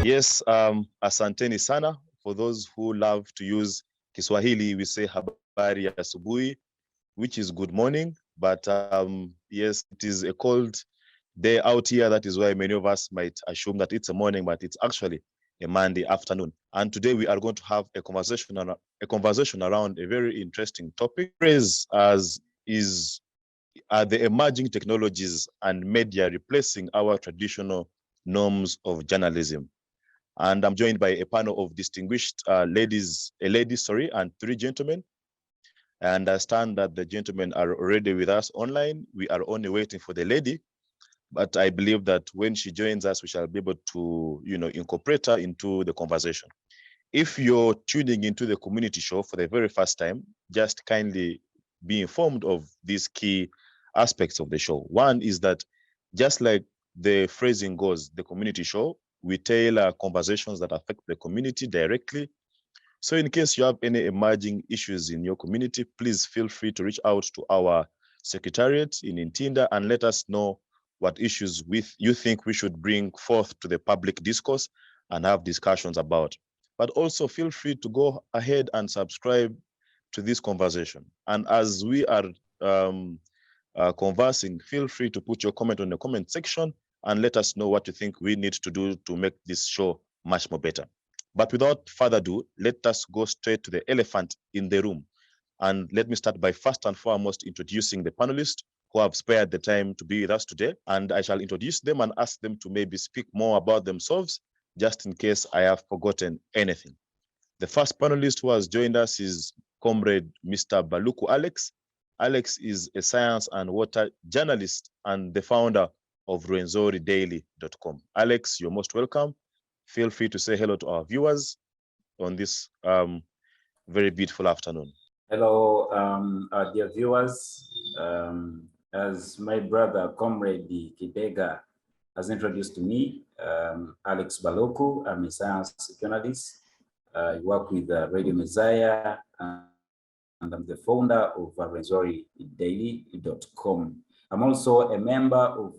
Yes, asanteni sana. For those who love to use Kiswahili, we say habari ya asubuhi, which is good morning. But yes, it is a cold day out here. That is why many of us might assume that it's a morning, but it's actually a Monday afternoon. And today we are going to have a conversation around a very interesting topic. Are the emerging technologies and media replacing our traditional norms of journalism? And I'm joined by a panel of distinguished ladies, and three gentlemen. I understand that the gentlemen are already with us online. We are only waiting for the lady, but I believe that when she joins us, we shall be able to, incorporate her into the conversation. If you're tuning into the community show for the very first time, just kindly be informed of these key aspects of the show. One is that just like the phrasing goes, the community show, we tailor conversations that affect the community directly. So in case you have any emerging issues in your community, please feel free to reach out to our secretariat in Intinda and let us know what issues you think we should bring forth to the public discourse and have discussions about. But also feel free to go ahead and subscribe to this conversation. And as we are conversing, feel free to put your comment on the comment section and let us know what you think we need to do to make this show much more better. But without further ado, let us go straight to the elephant in the room. And let me start by first and foremost introducing the panelists who have spared the time to be with us today. And I shall introduce them and ask them to maybe speak more about themselves, just in case I have forgotten anything. The first panelist who has joined us is Comrade Mr. Baluku Alex. Alex is a science and water journalist and the founder of RwenzoriDaily.com. Alex, you're most welcome. Feel free to say hello to our viewers on this very beautiful afternoon. Hello, dear viewers. As my brother, Comrade Kidega, has introduced to me, Alex Baluku. I'm a science journalist. I work with Radio Messiah, and I'm the founder of RwenzoriDaily.com. I'm also a member of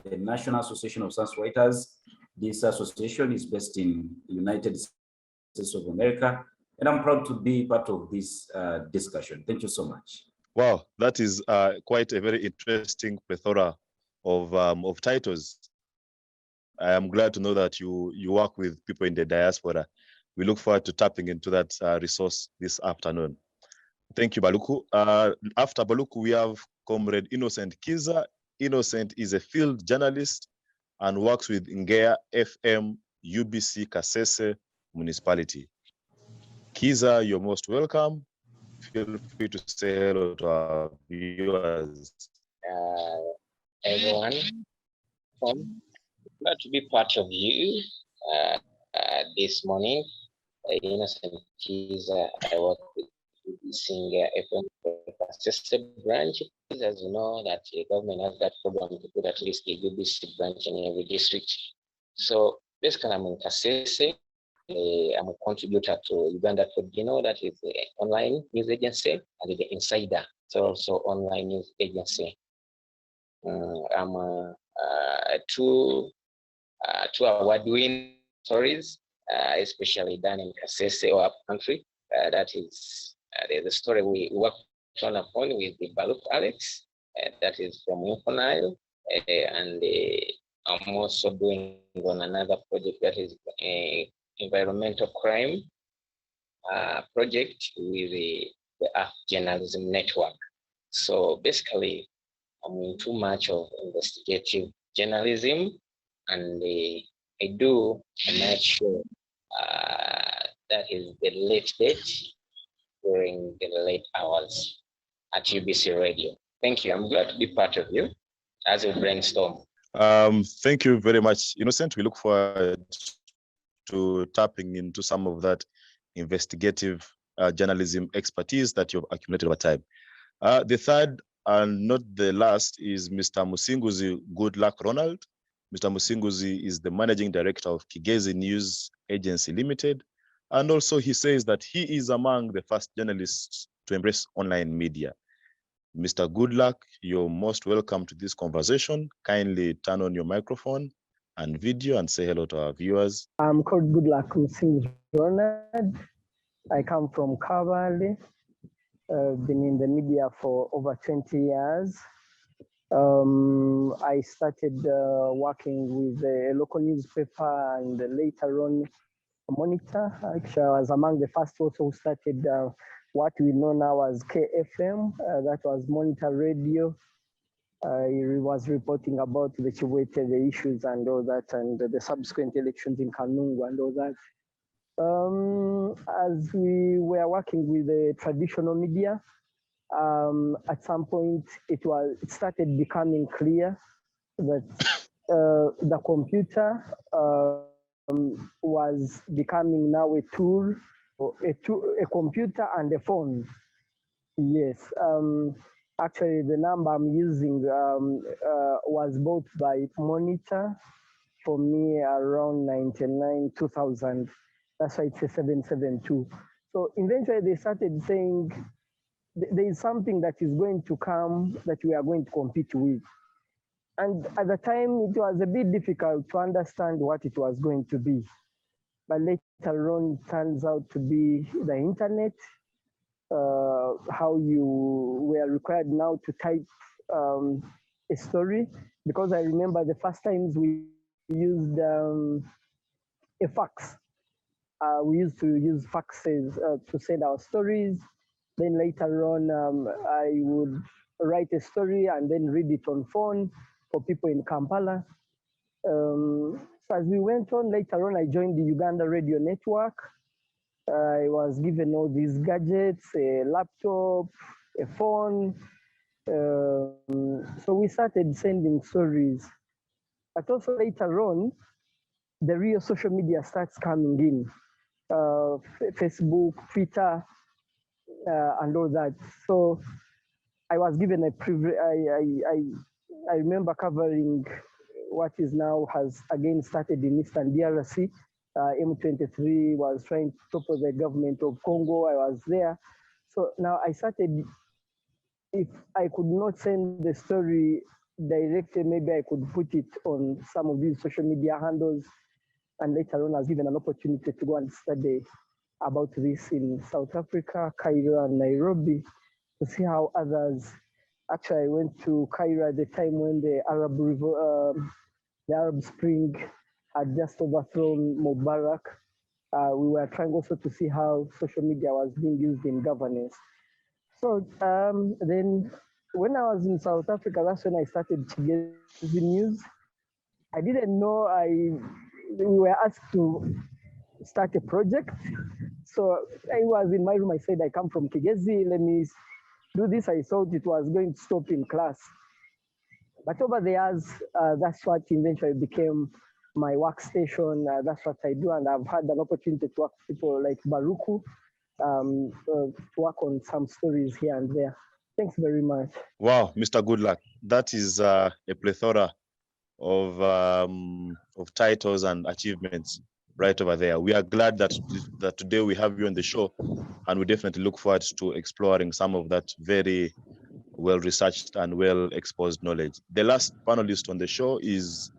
the National Association of Science Writers. This association is based in the United States of America, and I'm proud to be part of this discussion. Thank you so much. Wow, that is quite a very interesting plethora of titles. I am glad to know that you work with people in the diaspora. We look forward to tapping into that resource this afternoon. Thank you, Baluku. After Baluku, we have Comrade Innocent Kiiza. Innocent is a field journalist and works with Ngeya FM, UBC Kasese municipality. Kiiza, you're most welcome. Feel free to say hello to our viewers. Everyone, glad to be part of you this morning. Innocent Kiiza, I work with Ngeya FM Kasese branch. As you know, that the government has that program to put at least a UBC branch in every district. So basically, I'm in Kasese. I'm a contributor to Uganda for that is the online news agency, and the Insider, so also online news agency. I'm two award-winning stories, especially done in Kasese or up country. That is the story we worked on upon with the Baluku Alex. That is from Nile, and I'm also doing on another project that is environmental crime project with the Earth Journalism Network. So basically, I'm in too much of investigative journalism, and I do a night show that is the late date during the late hours at UBC Radio. Thank you. I'm glad to be part of you as we brainstorm. Thank you very much, Innocent. We look forward to tapping into some of that investigative journalism expertise that you've accumulated over time. The third and not the last is Mr. Musinguzi Goodluck Ronald. Mr. Musinguzi is the managing director of Kigezi News Agency Limited. And also he says that he is among the first journalists to embrace online media. Mr. Goodluck, you're most welcome to this conversation. Kindly turn on your microphone and video and say hello to our viewers. I'm called Goodluck Musinguzi Ronald. I come from Kabale. Been in the media for over 20 years. I started working with a local newspaper and later on a monitor. Actually, I was among the first also who started what we know now as KFM. That was Monitor Radio. He was reporting about the Chiwete, the issues and all that, and the subsequent elections in Kanungu and all that. As we were working with the traditional media, at some point it started becoming clear that the computer was becoming now a tool, a computer and a phone. Yes. Actually, the number I'm using was bought by Monitor for me around 99, 2000. That's why it's a 772. So eventually they started saying there is something that is going to come that we are going to compete with. And at the time, it was a bit difficult to understand what it was going to be. But later on, it turns out to be the internet, how you were required now to type a story. Because I remember the first times we used a fax. We used to use faxes to send our stories. Then later on, I would write a story and then read it on phone for people in Kampala. So as we went on, later on, I joined the Uganda radio network. I was given all these gadgets, a laptop, a phone. So we started sending stories. But also later on, the real social media starts coming in. Facebook, Twitter, and all that. So I was given a privilege. I remember covering what is now has again started in Eastern DRC. M23 was trying to topple the government of Congo. I was there. So now I started, if I could not send the story directly, maybe I could put it on some of these social media handles. And later on, I was given an opportunity to go and study about this in South Africa, Cairo and Nairobi, to see how others. Actually, I went to Cairo at the time when the Arab Spring had just overthrown Mubarak. We were trying also to see how social media was being used in governance. So then when I was in South Africa, that's when I started Kigezi News. I didn't know we were asked to start a project. So I was in my room, I said, I come from Kigezi, let me do this. I thought it was going to stop in class. But over the years, that's what eventually became my workstation. That's what I do. And I've had an opportunity to work with people like Baluku, to work on some stories here and there. Thanks very much. Wow, Mr. Goodluck, that is a plethora of titles and achievements right over there. We are glad that today we have you on the show, and we definitely look forward to exploring some of that very well-researched and well-exposed knowledge. The last panelist on the show is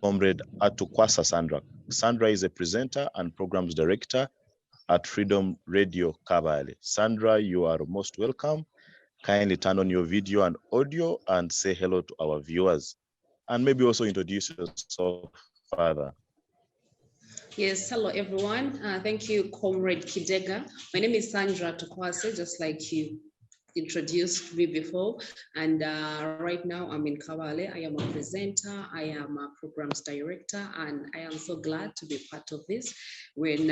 Comrade Atukwatse Sandra. Sandra is a presenter and programs director at Freedom Radio Kabale. Sandra, you are most welcome. Kindly turn on your video and audio and say hello to our viewers. And maybe also introduce yourself further. Yes, hello everyone. Thank you, Comrade Kidega. My name is Sandra Atukwatse, just like you introduced me before. And right now I'm in Kabale. I am a presenter, I am a programs director, and I am so glad to be part of this. When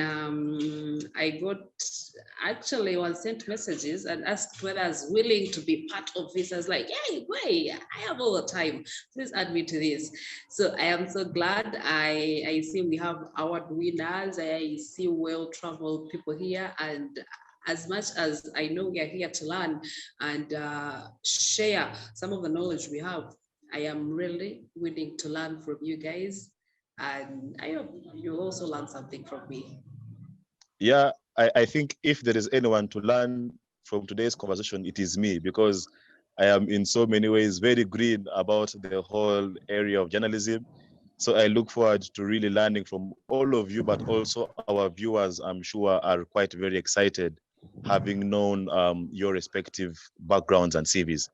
I was sent messages and asked whether I was willing to be part of this. I was like, hey, wait, I have all the time. Please add me to this. So I am so glad. I see we have award winners. I see well-traveled people here, and as much as I know we are here to learn and share some of the knowledge we have, I am really willing to learn from you guys. And I hope you'll also learn something from me. Yeah, I think if there is anyone to learn from today's conversation, it is me, because I am in so many ways very green about the whole area of journalism. So I look forward to really learning from all of you, but also our viewers, I'm sure, are quite very excited, having known your respective backgrounds and CVs.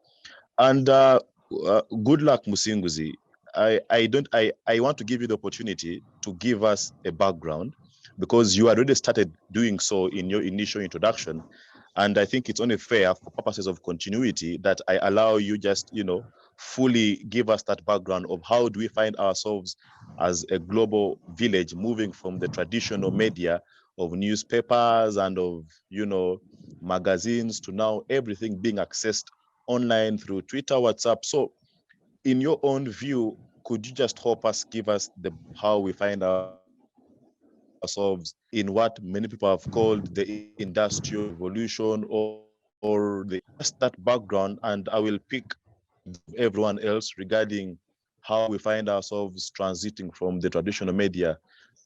And good luck, Musinguzi. I want to give you the opportunity to give us a background, because you already started doing so in your initial introduction. And I think it's only fair, for purposes of continuity, that I allow you just, fully give us that background of how do we find ourselves as a global village, moving from the traditional media of newspapers and of, magazines, to now everything being accessed online through Twitter, WhatsApp. So in your own view, could you just help us, give us how we find ourselves in what many people have called the industrial revolution, or just that background, and I will pick everyone else regarding how we find ourselves transiting from the traditional media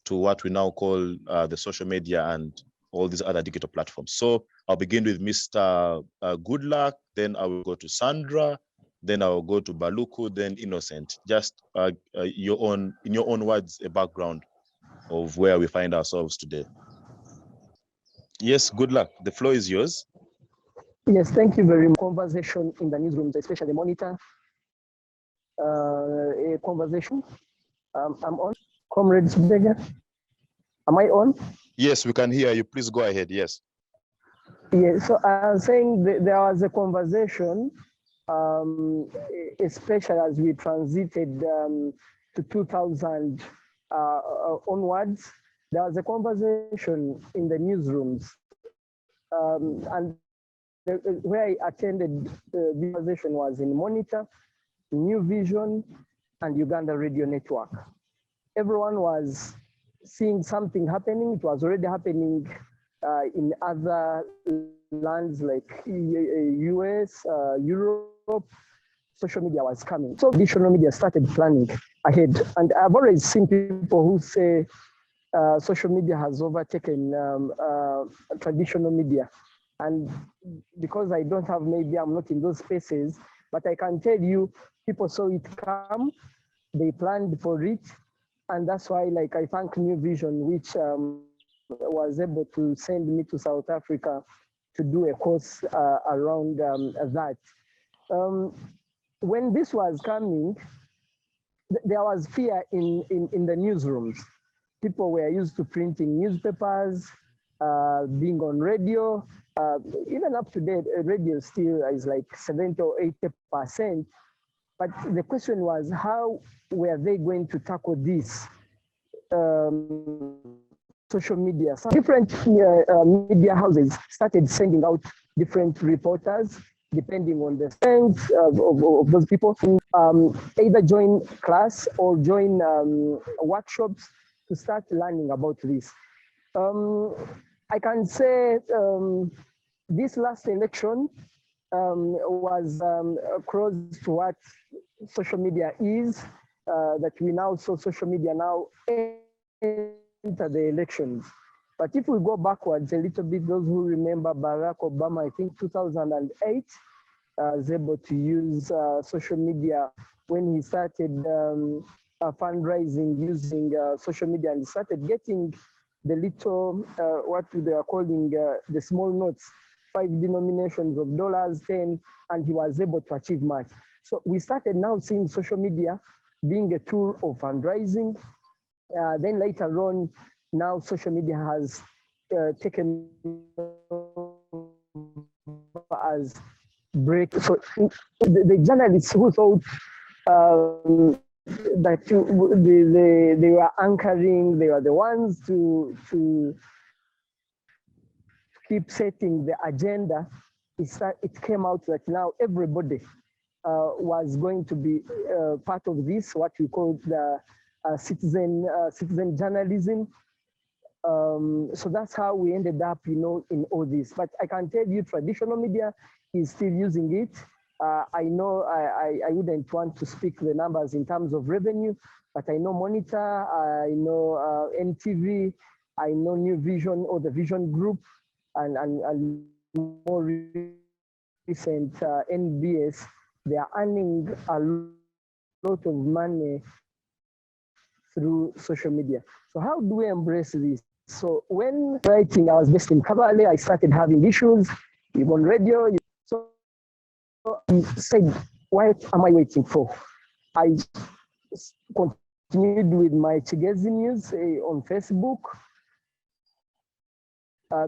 to what we now call the social media and all these other digital platforms. So I'll begin with Mr. Goodluck, then I will go to Sandra, then I will go to Baluku, then Innocent. Just in your own words, a background of where we find ourselves today. Yes, Goodluck. The floor is yours. Yes, thank you very much. Conversation in the newsrooms, especially monitor a conversation. I'm on. Comrade Kidega. Am I on? Yes, we can hear you. Please go ahead. Yes. Yeah, so I was saying there was a conversation, especially as we transited to 2000 onwards. There was a conversation in the newsrooms, and where I attended the conversation was in Monitor, New Vision, and Uganda Radio Network. Everyone was seeing something happening. It was already happening in other lands like US, Europe. Social media was coming. So traditional media started planning ahead. And I've always seen people who say social media has overtaken traditional media. And because I don't have, maybe I'm not in those spaces, but I can tell you, people saw it come, they planned for it. And that's why, like, I thank New Vision, which was able to send me to South Africa to do a course around that. When this was coming, there was fear in the newsrooms. People were used to printing newspapers, being on radio. Even up to date, radio still is like 70 or 80%. But the question was, how were they going to tackle this? Social media. Some different media houses started sending out different reporters, depending on the strength of those people, either join class or join workshops to start learning about this. I can say this last election was close to what social media is, that we now saw social media now enter the elections. But if we go backwards a little bit, those who remember Barack Obama, I think 2008, was able to use social media when he started fundraising using social media, and he started getting the little, what they are calling the small notes, 5 denominations of dollars, 10, and he was able to achieve much. So we started now seeing social media being a tool of fundraising. Then later on, now social media has taken as break. So the journalists who thought that they were anchoring, they were the ones to keep setting the agenda. It came out that now everybody was going to be part of this, what we call the citizen journalism. So that's how we ended up, in all this. But I can tell you, traditional media is still using it. I know I wouldn't want to speak the numbers in terms of revenue, but I know Monitor, I know NTV, I know New Vision or the Vision Group, and more recent NBS. They are earning a lot of money through social media. So how do we embrace this? So when writing, I was based in Kabale, I started having issues, even on radio. So I said, what am I waiting for? I continued with my Kigezi news on Facebook,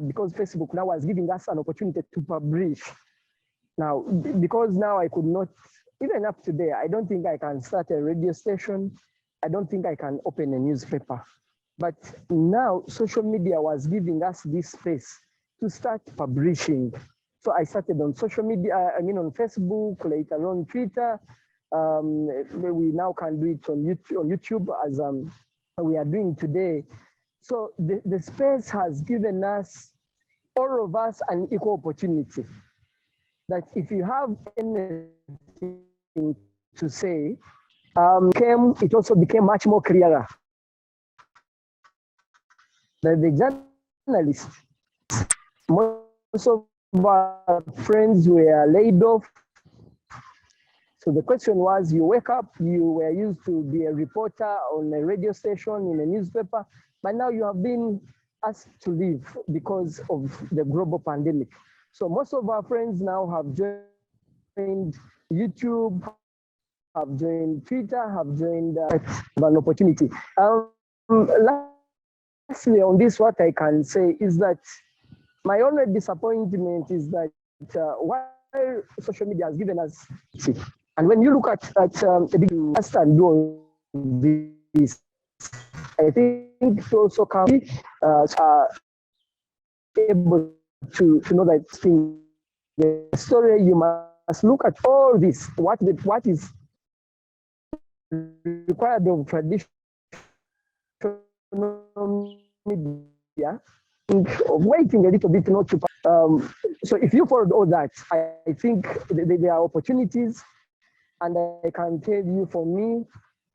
because Facebook now was giving us an opportunity to publish. Now, because now I could not, even up to today, I don't think I can start a radio station. I don't think I can open a newspaper. But now social media was giving us this space to start publishing. So I started on social media, on Facebook, later on Twitter. We now can do it on YouTube as we are doing today. So the space has given us, all of us, an equal opportunity. That if you have anything to say, it also became much more clearer that the journalists, most of our friends were laid off. So the question was, you wake up, you were used to be a reporter on a radio station, in a newspaper, but now you have been asked to leave because of the global pandemic. So most of our friends now have joined YouTube, have joined Twitter, have joined an opportunity. Lastly, on this, what I can say is that my only disappointment is that while social media has given us, and when you look at the past and do this, I think it also can be able to know that in the story you must look at all this, what is required of traditional media, of waiting a little bit not to. So if you followed all that, I think there are opportunities, and I can tell you, for me,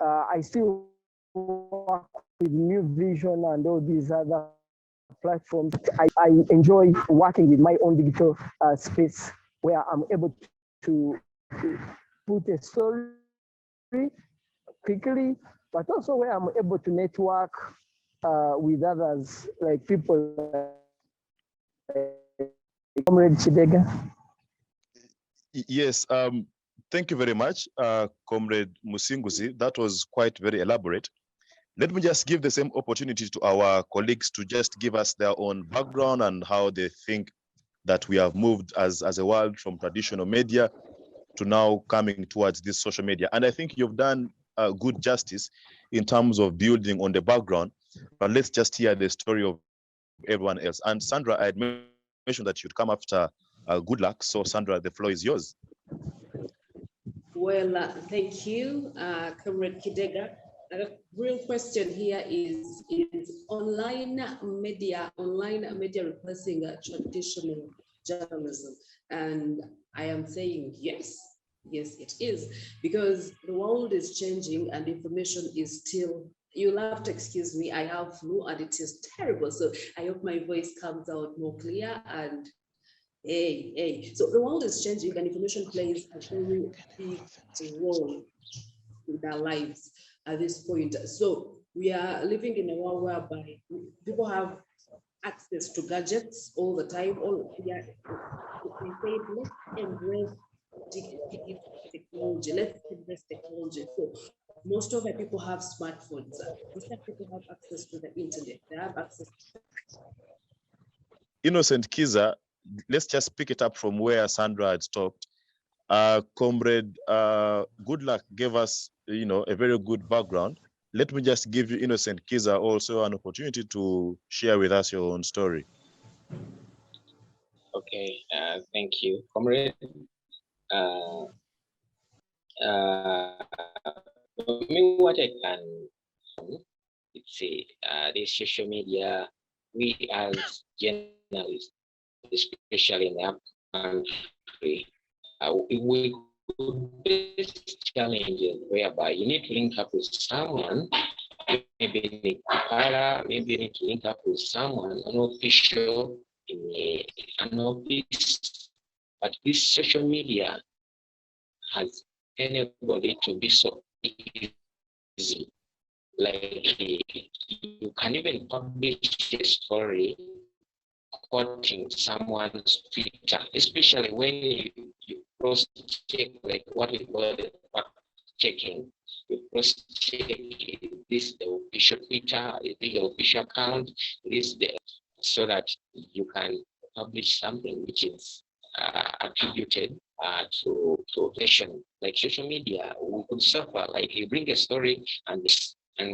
I still work with New Vision and all these other platforms. I enjoy working with my own digital space where I'm able to put a story quickly, but also where I'm able to network with others, like people like Comrade Kidega. Yes, thank you very much, Comrade Musinguzi. That was quite very elaborate. Let me just give the same opportunity to our colleagues to just give us their own background and how they think that we have moved as a world from traditional media to now coming towards this social media. And I think you've done good justice in terms of building on the background, but let's just hear the story of everyone else. And Sandra, I had mentioned that you'd come after Goodluck. So Sandra, the floor is yours. Well, thank you, Comrade Kidega. The real question here is online media replacing traditional journalism? And I am saying yes, it is, because the world is changing and information is still, you'll have to excuse me, I have flu and it is terrible. So I hope my voice comes out more clear and hey. So the world is changing and information plays a very big role in our lives at this point. So we are living in a world whereby people have access to gadgets all the time. We say, let's embrace technology. Let's embrace technology. So most of the people have smartphones. Most of people have access to the internet. They have access to Innocent Kiiza, let's just pick it up from where Sandra had stopped. Comrade Goodluck gave us, a very good background. Let me just give you, Innocent Kiiza, also an opportunity to share with us your own story. Okay, thank you, Comrade. For me, what I can say, this social media, we as journalists, especially in our country, we could face challenges whereby you need to link up with someone, maybe in Kampala, maybe you need to link up with someone, an official in an office, but this social media has enabled it to be so easy Like you can even publish a story quoting someone's Twitter, especially when you cross check, like what we call the fact checking. You cross check, this the official Twitter, the official account, this the, so that you can publish something which is attributed to fashion. Like social media, we could suffer. Like you bring a story and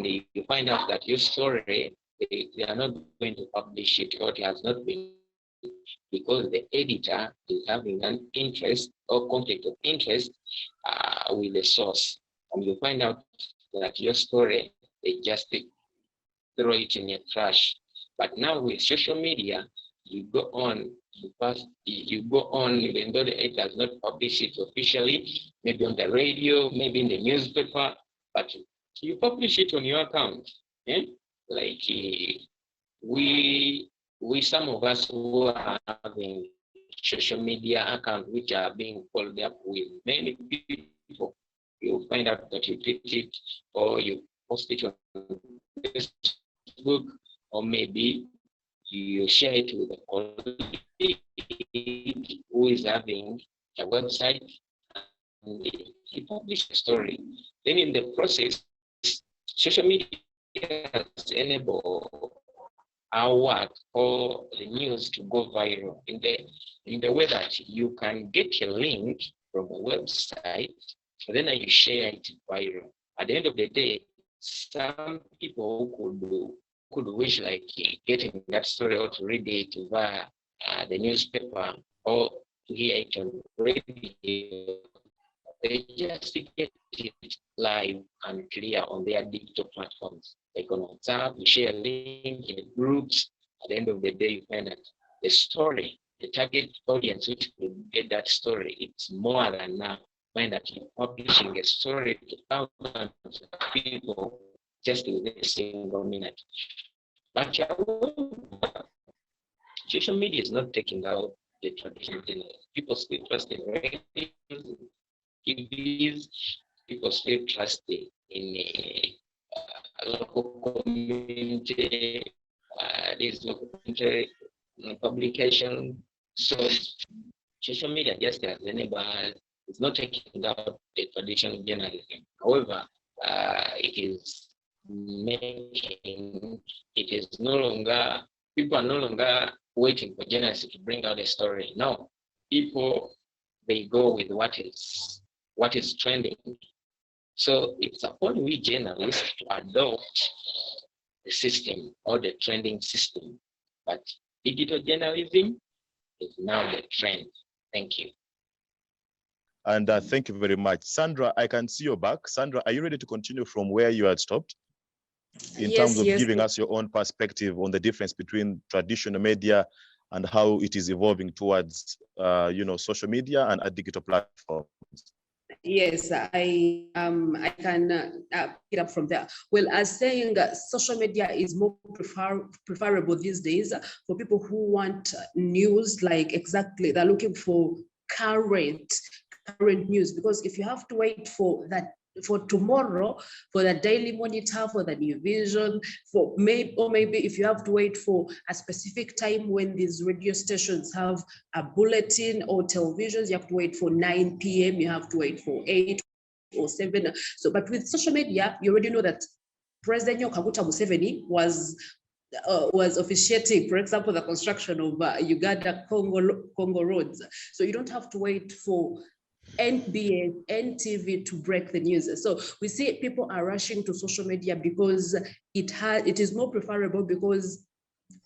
you find out that your story, they are not going to publish it, or it has not been, because the editor is having an interest or conflict of interest with the source. And you find out that your story, they just throw it in your trash. But now with social media, you go on, you go on, even though the editor does not publish it officially, maybe on the radio, maybe in the newspaper, but you publish it on your account. Eh? Like we some of us who are having social media accounts which are being followed up with many people, you'll find out that you tweet it or you post it on Facebook, or maybe you share it with a colleague who is having a website, and he published a story. Then in the process, social media has enabled our work or the news to go viral in the way that you can get a link from a website, and then you share it viral. At the end of the day, some people could wish like getting that story or to read it via the newspaper or to hear it on radio. They just get it live and clear on their digital platforms. Like on WhatsApp, you share a link in groups. At the end of the day, you find that the story, the target audience which will get that story, it's more than enough. Find that you're publishing a story to thousands of people just with a single minute. But social media is not taking out the traditional thing. People still trust in radio, TVs, people still trust in a local community, these local community publication. So social media just as anybody, it's not taking out the traditional journalism. However, it is no longer, people are no longer waiting for journalists to bring out a story. No, people, they go with what is trending. So it's upon we journalists to adopt the system or the trending system. But digital journalism is now the trend. Thank you. And thank you very much. Sandra, I can see your back. Sandra, are you ready to continue from where you had stopped? In terms of giving us your own perspective on the difference between traditional media and how it is evolving towards, social media and digital platforms. Yes, I can pick it up from there. Well, as saying social media is more preferable these days for people who want news, like exactly, they're looking for current news, because if you have to wait for that, for tomorrow, for the Daily Monitor, for the New Vision, maybe if you have to wait for a specific time when these radio stations have a bulletin, or televisions, you have to wait for 9 p.m., you have to wait for 8 or 7. So, but with social media, you already know that President Kaguta Museveni was officiating, for example, the construction of Uganda Congo roads. So you don't have to wait for NBS, NTV to break the news. So we see people are rushing to social media because it is more preferable, because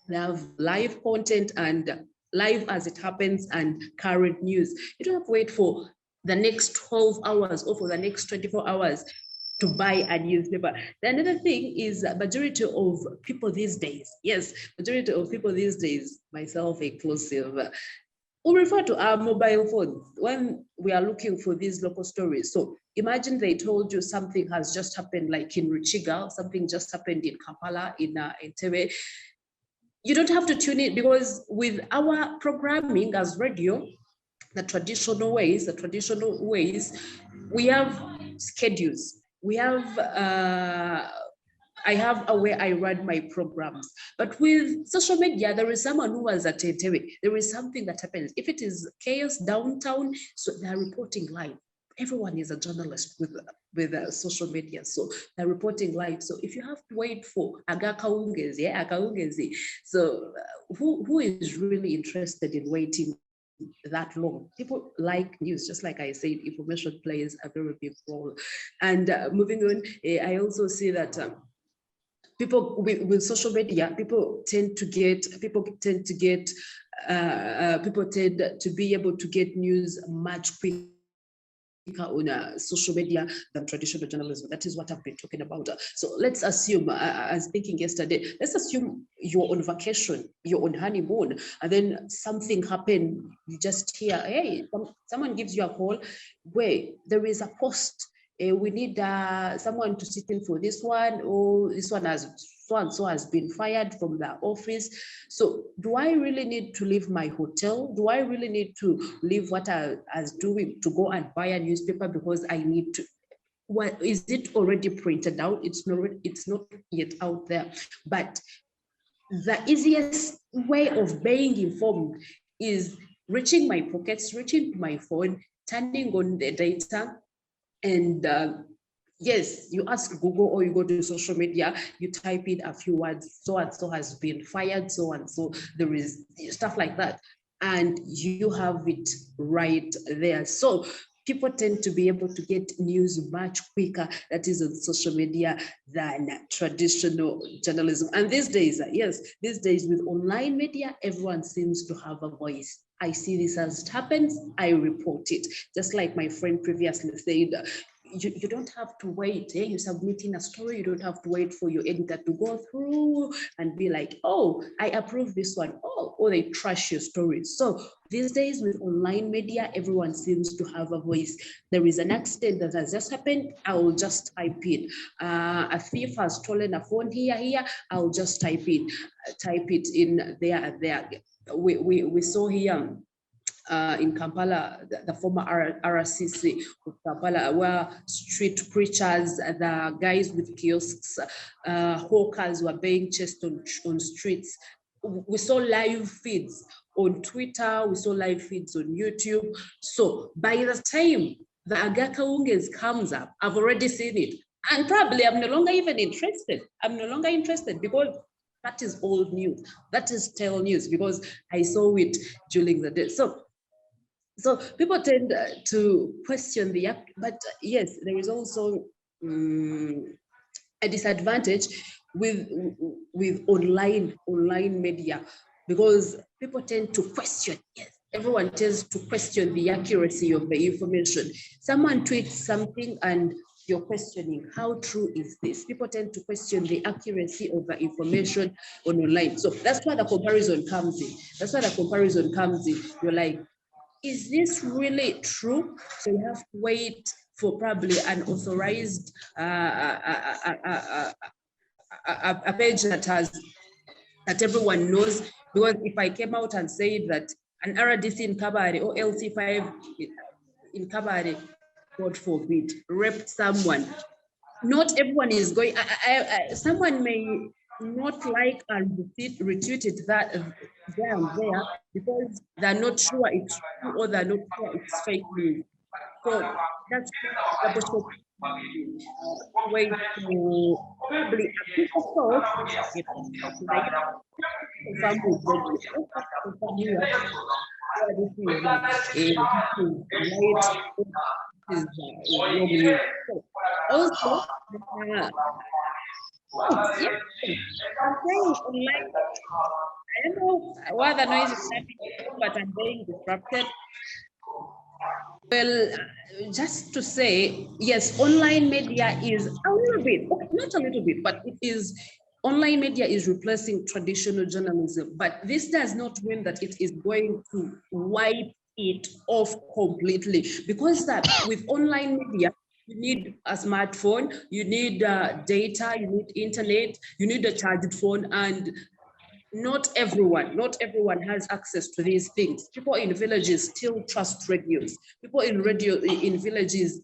they have live content and live as it happens and current news. You don't have to wait for the next 12 hours or for the next 24 hours to buy a newspaper. The another thing is majority of people these days, myself inclusive, we refer to our mobile phones when we are looking for these local stories. So imagine they told you something has just happened, like in Ruchiga, something just happened in Kampala, in Entebbe. You don't have to tune in, because with our programming as radio, the traditional ways, we have schedules. We have I have a where I run my programs. But with social media, there is someone who was at Tetewe. There is something that happens. If it is chaos downtown, so they're reporting live. Everyone is a journalist with social media, so they're reporting live. So if you have to wait for Akaungezi, so who is really interested in waiting that long? People like news, just like I said, information plays a very big role. And moving on, I also see that people with social media, people tend to be able to get news much quicker on social media than traditional journalism. That is what I've been talking about. So let's assume, I was thinking yesterday, let's assume you're on vacation, you're on honeymoon, and then something happened. You just hear, hey, someone gives you a call, wait, there is a post. We need someone to sit in for this one, or this one has so has been fired from the office. So do I really need to leave my hotel? Do I really need to leave what I was doing to go and buy a newspaper because I need to? What is it already printed out? It's not yet out there. But the easiest way of being informed is reaching my pockets, reaching my phone, turning on the data, and yes, you ask Google or you go to social media, you type in a few words, so and so has been fired, so and so, there is stuff like that, and you have it right there. So people tend to be able to get news much quicker, that is on social media, than traditional journalism. And these days, yes, these days with online media, everyone seems to have a voice. I see this as it happens, I report it. Just like my friend previously said, you don't have to wait. You're submitting a story, you don't have to wait for your editor to go through and be like, oh, I approve this one. Oh, or they trash your story. So these days with online media, everyone seems to have a voice. There is an accident that has just happened, I will just type in. A thief has stolen a phone here, I'll just type it in there. We saw here in Kampala, the former RCC of Kampala, where street preachers, the guys with kiosks, hawkers were being chased on streets. We saw live feeds on Twitter, we saw live feeds on YouTube. So by the time the Agakaunges comes up, I've already seen it. And probably I'm no longer even interested. I'm no longer interested because that is old news. That is stale news because I saw it during the day. So people tend to question the act, but yes, there is also a disadvantage with online media because people tend to question. Yes, everyone tends to question the accuracy of the information. Someone tweets something and you're questioning, how true is this? People tend to question the accuracy of the information online. So that's why the comparison comes in. You're like, is this really true? So you have to wait for probably an authorized a page that everyone knows. Because if I came out and said that an RDC in Kabale or LC5 in Kabale, God forbid, raped someone, not everyone is going. Someone may not like and retweeted that there because they're not sure it's true or they're not sure it's fake news. So that's the way to probably also, yes, I'm saying online. I don't know why the noise is happening, but I'm being disrupted. Well, just to say, yes, online media is a little bit, not a little bit, but it is, online media is replacing traditional journalism, but this does not mean that it is going to wipe it off completely, because that with online media, you need a smartphone, you need data, you need internet, you need a charged phone, and not everyone has access to these things. People in villages still trust radios. People in villages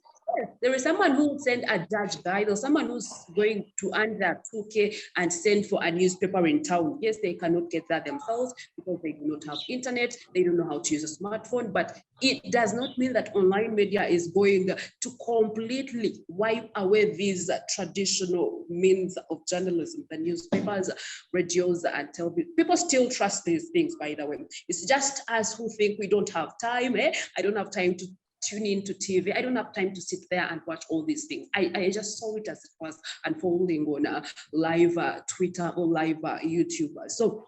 There is someone who would send a Dutch guide or someone who's going to earn their 2K and send for a newspaper in town. Yes, they cannot get that themselves because they do not have internet. They don't know how to use a smartphone, but it does not mean that online media is going to completely wipe away these traditional means of journalism, the newspapers, radios, and television. People still trust these things, by the way. It's just us who think we don't have time. I don't have time to tune into TV. I don't have time to sit there and watch all these things. I just saw it as it was unfolding on live Twitter or live YouTube. So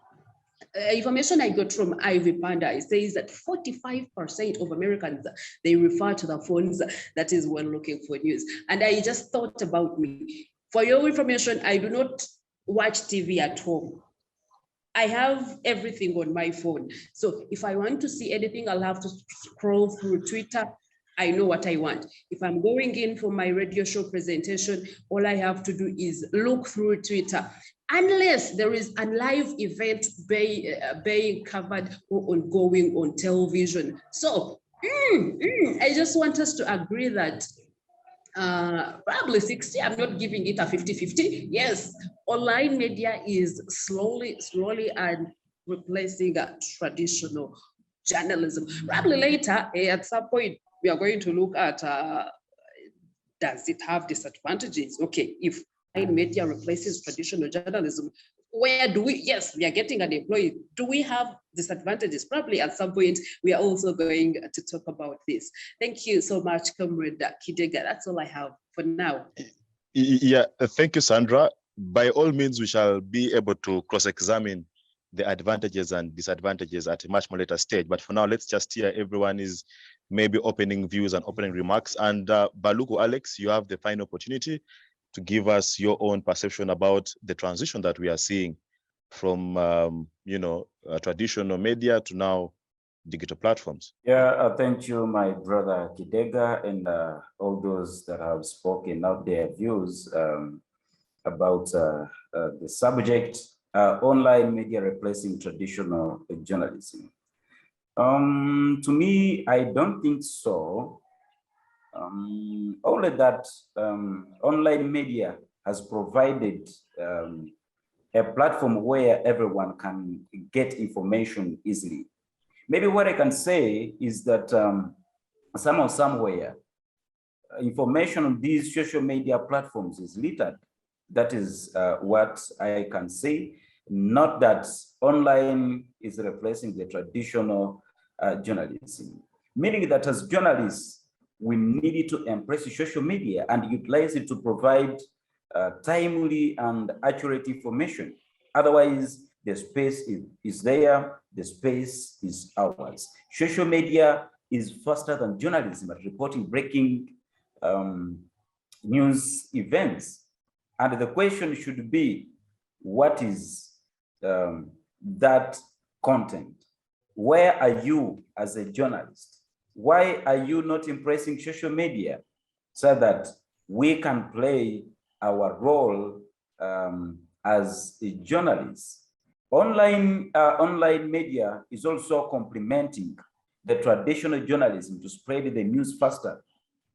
information I got from Ivy Panda, it says that 45% of Americans, they refer to the phones, that is when looking for news. And I just thought about me. For your information, I do not watch TV at home. I have everything on my phone. So if I want to see anything, I'll have to scroll through Twitter. I know what I want. If I'm going in for my radio show presentation, all I have to do is look through Twitter. Unless there is a live event being covered or ongoing on television. So I just want us to agree that probably 60, I'm not giving it a 50-50. Yes, online media is slowly and replacing traditional journalism. Probably later, at some point, we are going to look at, does it have disadvantages? Okay, if online media replaces traditional journalism, where do we, yes, we are getting unemployed. Do we have disadvantages? Probably at some point, we are also going to talk about this. Thank you so much, Comrade Kidega. That's all I have for now. Yeah, thank you, Sandra. By all means, we shall be able to cross-examine the advantages and disadvantages at a much more later stage. But for now, let's just hear everyone is maybe opening views and opening remarks. And Baluku, Alex, you have the final opportunity to give us your own perception about the transition that we are seeing from, traditional media to now digital platforms. Yeah, thank you, my brother Kidega, and all those that have spoken out their views about the subject, online media replacing traditional journalism. To me, I don't think so. Only that online media has provided a platform where everyone can get information easily. Maybe what I can say is that somewhere, information on these social media platforms is littered. That is what I can say. Not that online is replacing the traditional journalism. Meaning that as journalists, we need to embrace social media and utilize it to provide timely and accurate information. Otherwise, the space is there, the space is ours. Social media is faster than journalism at reporting breaking news events. And the question should be, what is that content? Where are you as a journalist? Why are you not embracing social media so that we can play our role as a journalist? Online media is also complementing the traditional journalism to spread the news faster.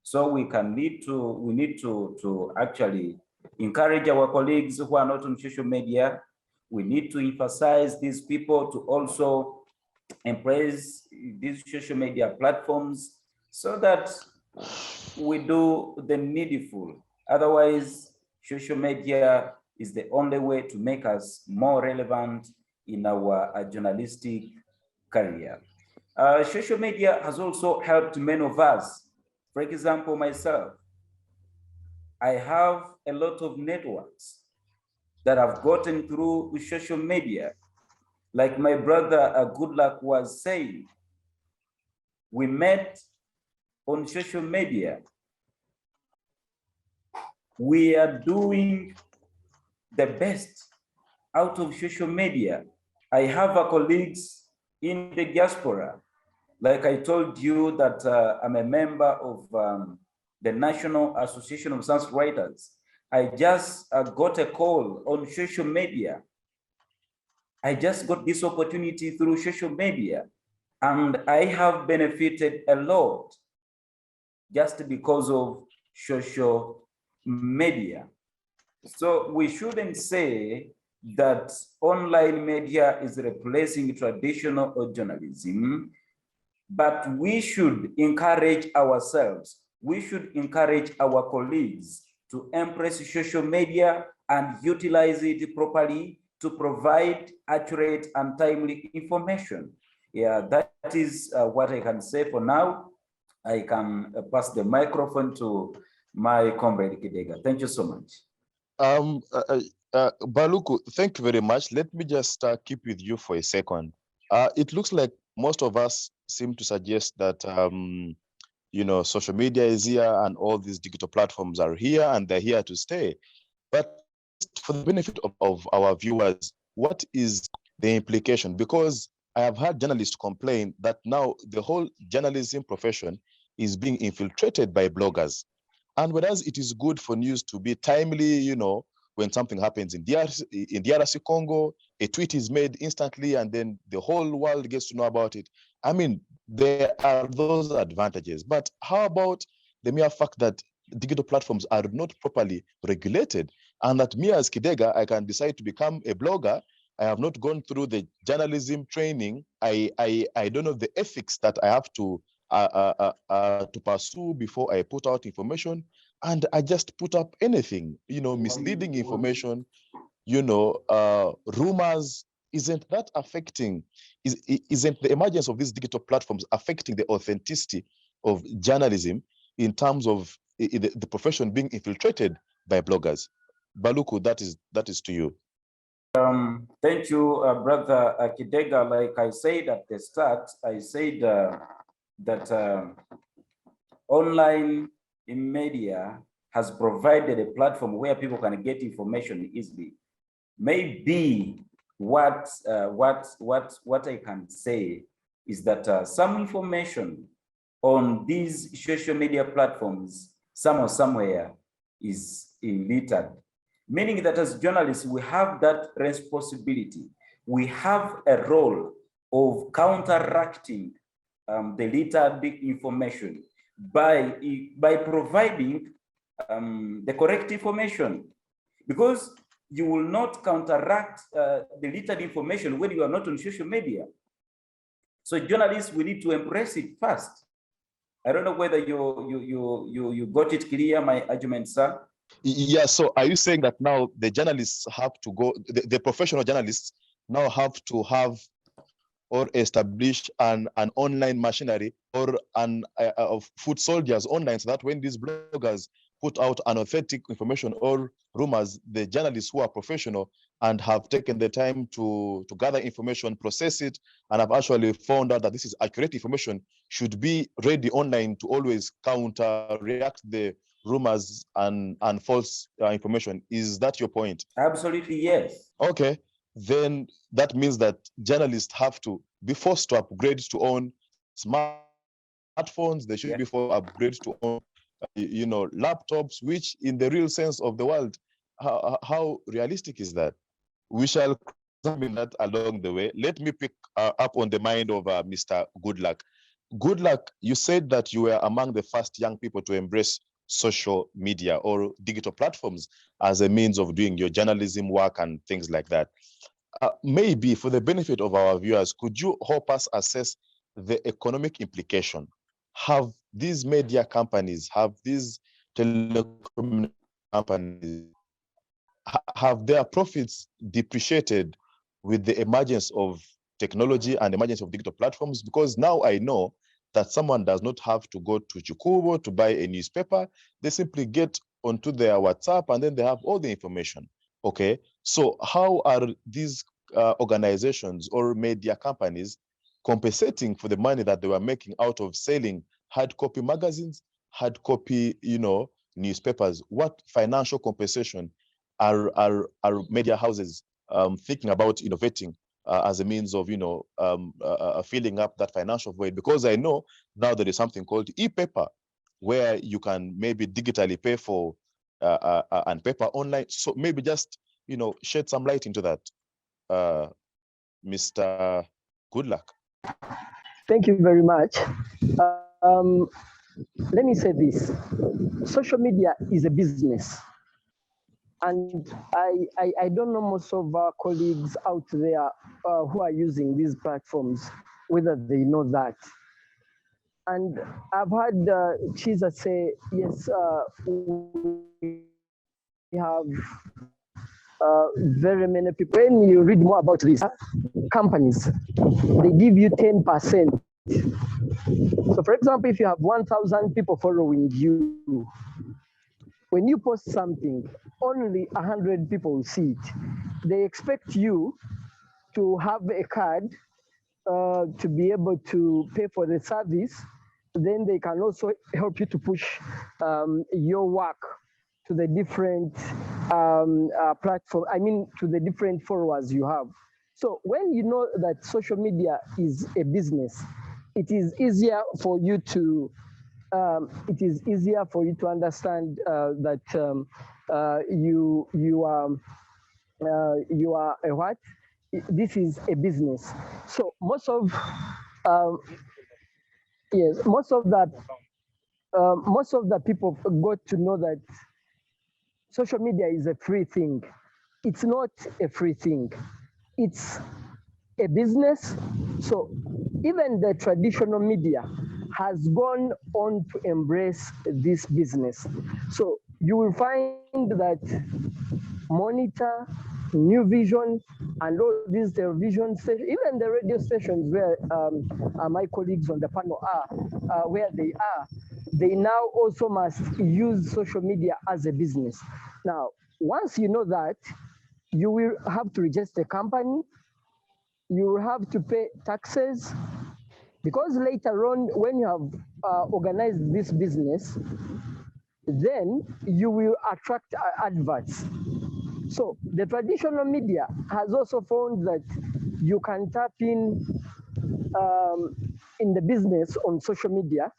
So we need to actually encourage our colleagues who are not on social media. We need to emphasize these people to also embrace these social media platforms so that we do the needful. Otherwise, social media is the only way to make us more relevant in our journalistic career. Social media has also helped many of us. For example, myself, I have a lot of networks that I've gotten through social media. Like my brother Goodluck was saying, we met on social media. We are doing the best out of social media. I have colleagues in the diaspora. Like I told you that I'm a member of the National Association of Science Writers. I just got a call on social media. I just got this opportunity through social media, and I have benefited a lot just because of social media. So we shouldn't say that online media is replacing traditional journalism, but we should encourage ourselves. We should encourage our colleagues to embrace social media and utilize it properly to provide accurate and timely information. Yeah, that is what I can say for now. I can pass the microphone to my comrade Kidega. Thank you so much. Baluku, thank you very much. Let me just keep with you for a second. It looks like most of us seem to suggest that social media is here and all these digital platforms are here and they're here to stay. But for the benefit of our viewers, what is the implication? Because I have heard journalists complain that now the whole journalism profession is being infiltrated by bloggers. And whereas it is good for news to be timely, when something happens in DRC Congo, a tweet is made instantly and then the whole world gets to know about it. I mean, there are those advantages, but how about the mere fact that digital platforms are not properly regulated and that me as Kidega, I can decide to become a blogger. I have not gone through the journalism training. I don't know the ethics that I have to pursue before I put out information, and I just put up anything, misleading information, rumors. Isn't that affecting? Isn't the emergence of these digital platforms affecting the authenticity of journalism in terms of the profession being infiltrated by bloggers? Baluku, that is to you. Thank you, Brother Kidega. Like I said at the start, I said that online media has provided a platform where people can get information easily. Maybe what I can say is that some information on these social media platforms, somewhere is illiterate. Meaning that as journalists, we have that responsibility. We have a role of counteracting the littered information by providing the correct information, because you will not counteract the littered information when you are not on social media. So journalists, we need to embrace it first. I don't know whether you got it clear, my argument, sir. Yeah, so are you saying that now the journalists have to go, the professional journalists now have to have or establish an online machinery or of foot soldiers online, so that when these bloggers put out unauthentic information or rumors, the journalists who are professional and have taken the time to gather information, process it, and have actually found out that this is accurate information, should be ready online to always react the rumors and false information. Is that your point? Absolutely, yes. Okay, then that means that journalists have to be forced to upgrade to own smartphones. They should be forced to upgrade to own, laptops, which in the real sense of the word, how realistic is that? We shall examine that along the way. Let me pick up on the mind of Mr. Goodluck. Goodluck, you said that you were among the first young people to embrace social media or digital platforms as a means of doing your journalism work and things like that. Maybe for the benefit of our viewers, could you help us assess the economic implication? Have these media companies, have these telecommunication companies, have their profits depreciated with the emergence of technology and emergence of digital platforms? Because now I know that someone does not have to go to Chikubo to buy a newspaper. They simply get onto their WhatsApp and then they have all the information. Okay, so how are these organizations or media companies compensating for the money that they were making out of selling hard copy magazines, hard copy, newspapers? What financial compensation are media houses thinking about innovating as a means of, filling up that financial void? Because I know now there is something called e-paper, where you can maybe digitally pay for and paper online. So maybe just, shed some light into that, Mr. Goodluck. Thank you very much. let me say this, social media is a business. And I don't know most of our colleagues out there who are using these platforms, whether they know that. And I've heard Kiiza say, yes, we have very many people. When you read more about these companies, they give you 10%. So for example, if you have 1,000 people following you, when you post something, only 100 people will see it. They expect you to have a card to be able to pay for the service. Then they can also help you to push your work to the different platform. I mean, to the different followers you have. So when you know that social media is a business, it is easier for you to understand that you are a what? This is a business. So most of yes, most of the people got to know that social media is a free thing. It's not a free thing. It's a business. So even the traditional media has gone on to embrace this business. So you will find that Monitor, New Vision, and all these television stations, even the radio stations where my colleagues on the panel are, where they now also must use social media as a business. Now, once you know that, you will have to register a company, you will have to pay taxes, because later on, when you have organized this business, then you will attract adverts. So the traditional media has also found that you can tap in the business on social media,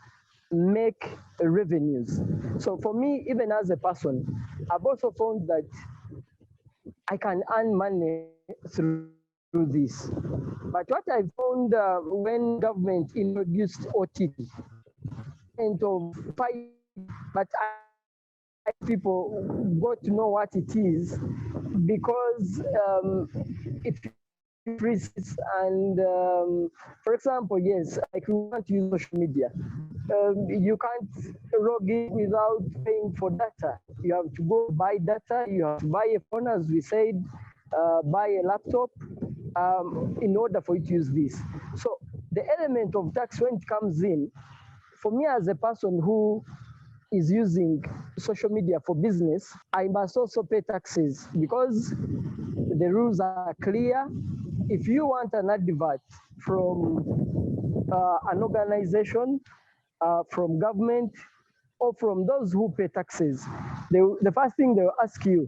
make revenues. So for me, even as a person, I've also found that I can earn money through this. But what I found when government introduced OTT, of fight, but people got to know what it is, because it increases. And for example, yes, like we want to use social media. You can't log in without paying for data. You have to go buy data, you have to buy a phone, as we said, buy a laptop in order for you to use this. So the element of tax, when it comes in, for me as a person who is using social media for business, I must also pay taxes, because the rules are clear. If you want an advert from an organization, from government, or from those who pay taxes, the first thing they'll ask you,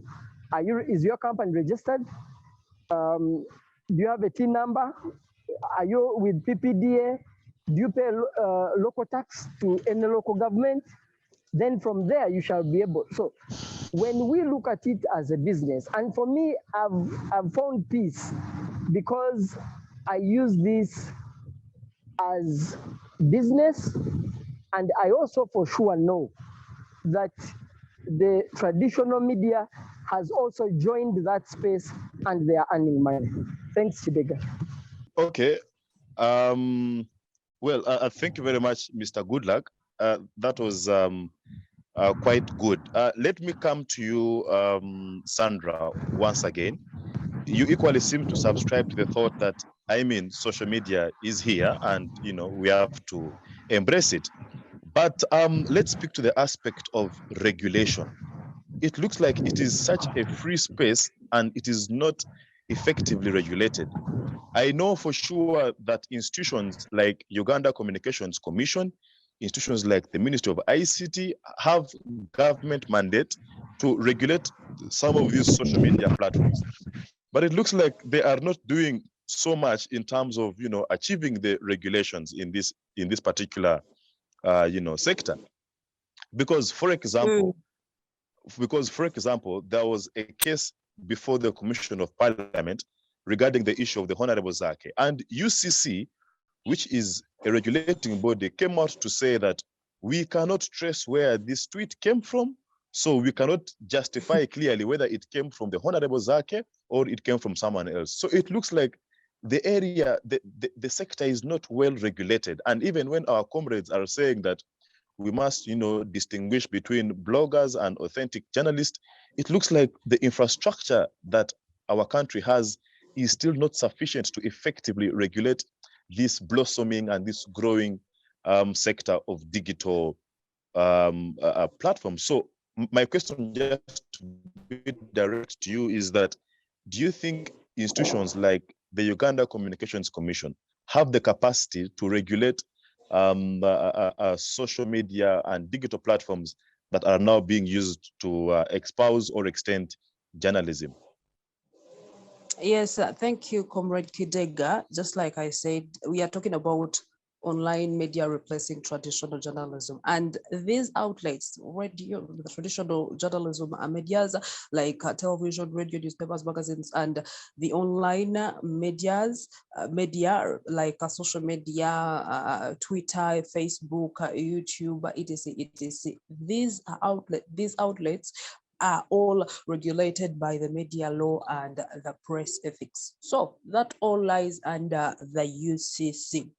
is your company registered? Do you have a TIN number? Are you with PPDA? Do you pay local tax to any local government? Then from there you shall be able. So when we look at it as a business, and for me, I've found peace, because I use this as business, and I also for sure know that the traditional media has also joined that space, and they are earning money. Thanks, Kidega. Okay. Well, thank you very much, Mr. Goodluck. That was quite good. Let me come to you, Sandra, once again. You equally seem to subscribe to the thought that, I mean, social media is here, and we have to embrace it. But let's speak to the aspect of regulation. It looks like it is such a free space, and it is not effectively regulated. I know for sure that institutions like Uganda Communications Commission, institutions like the Ministry of ICT have government mandate to regulate some of these social media platforms. But it looks like they are not doing so much in terms of achieving the regulations in this particular sector. Because for example, there was a case before the Commission of Parliament regarding the issue of the Honorable Zake, and UCC, which is a regulating body, came out to say that we cannot trace where this tweet came from. So we cannot justify clearly whether it came from the Honorable Zake or it came from someone else. So it looks like the area, the sector is not well regulated. And even when our comrades are saying that we must, distinguish between bloggers and authentic journalists, it looks like the infrastructure that our country has is still not sufficient to effectively regulate this blossoming and this growing sector of digital platforms. So my question, just to be direct to you, is that do you think institutions like the Uganda Communications Commission have the capacity to regulate social media and digital platforms that are now being used to espouse or extend journalism? Yes, thank you, Comrade Kidega. Just like I said, we are talking about online media replacing traditional journalism, and these outlets, radio, the traditional journalism, medias like television, radio, newspapers, magazines, and the online medias, media like social media, Twitter, Facebook, YouTube, etc., etc. These outlets are all regulated by the media law and the press ethics. So that all lies under the UCC.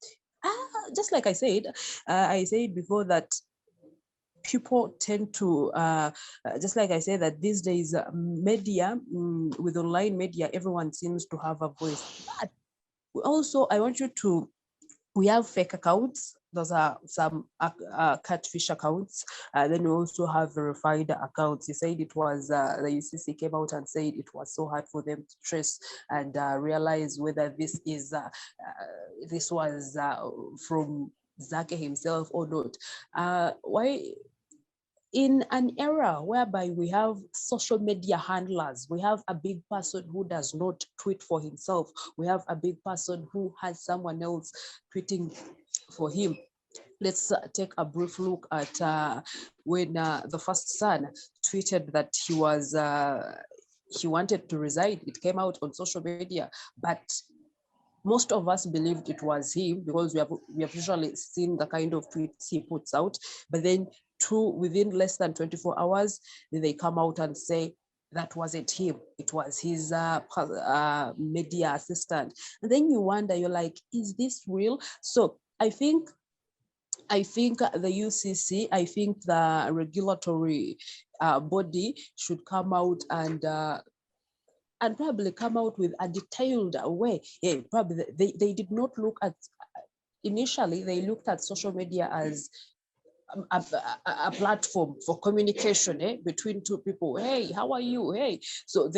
Just like I said before that people tend to, just like I said, that these days media, with online media, everyone seems to have a voice. But also, I want you to, we have fake accounts. Those are some catfish accounts. Then we also have verified accounts. You said it was, the UCC came out and said it was so hard for them to trace and realize whether this is, this was from Zake himself or not. Why? In an era whereby we have social media handlers, we have a big person who does not tweet for himself, we have a big person who has someone else tweeting for him. Let's take a brief look at when the first son tweeted that he wanted to resign. It came out on social media, but most of us believed it was him because we have usually seen the kind of tweets he puts out. But then within less than 24 hours, they come out and say that wasn't him. It was his media assistant. And then you wonder, you're like, is this real? So I think the UCC, I think the regulatory body should come out and probably come out with a detailed way. Yeah, probably they did not look at, initially they looked at social media as a platform for communication between two people. Hey, how are you? Hey, so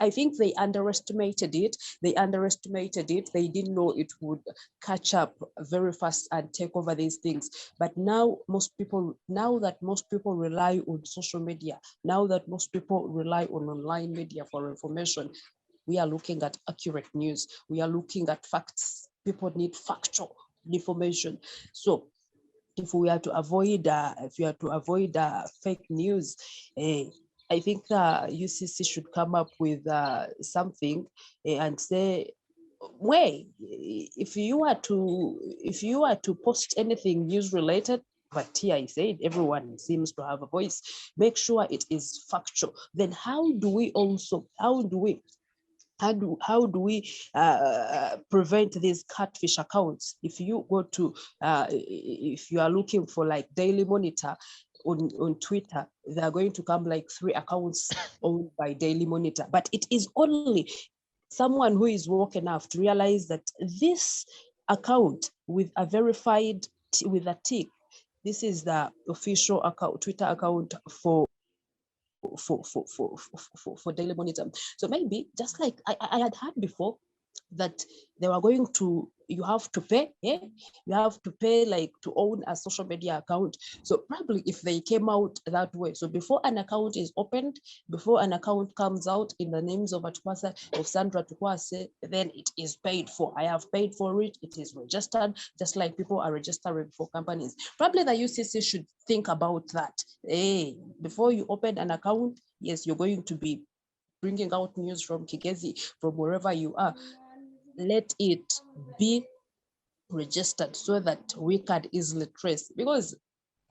I think they underestimated it. They didn't know it would catch up very fast and take over these things. But now that most people rely on social media, now that most people rely on online media for information, we are looking at accurate news. We are looking at facts. People need factual information. So if we are to avoid fake news, I think the UCC should come up with something and say, wait, if you are to post anything news related, but here I said everyone seems to have a voice, make sure it is factual. Then how do we prevent these catfish accounts? If you go to, if you are looking for like Daily Monitor on Twitter, they are going to come like 3 accounts owned by Daily Monitor, but it is only someone who is woke enough to realize that this account with a verified, with a tick, this is the official account, Twitter account for Daily Monitor. So maybe just like I had heard before that they were going to, you have to pay, you have to pay like to own a social media account. So probably if they came out that way, so before an account is opened, before an account comes out in the names of Atukwatse, of Sandra Atukwatse, then it is paid for. I have paid for it, it is registered, just like people are registering for companies. Probably the UCC should think about that. Hey, before you open an account, yes, you're going to be bringing out news from Kigezi, from wherever you are. Let it be registered so that we can easily trace, because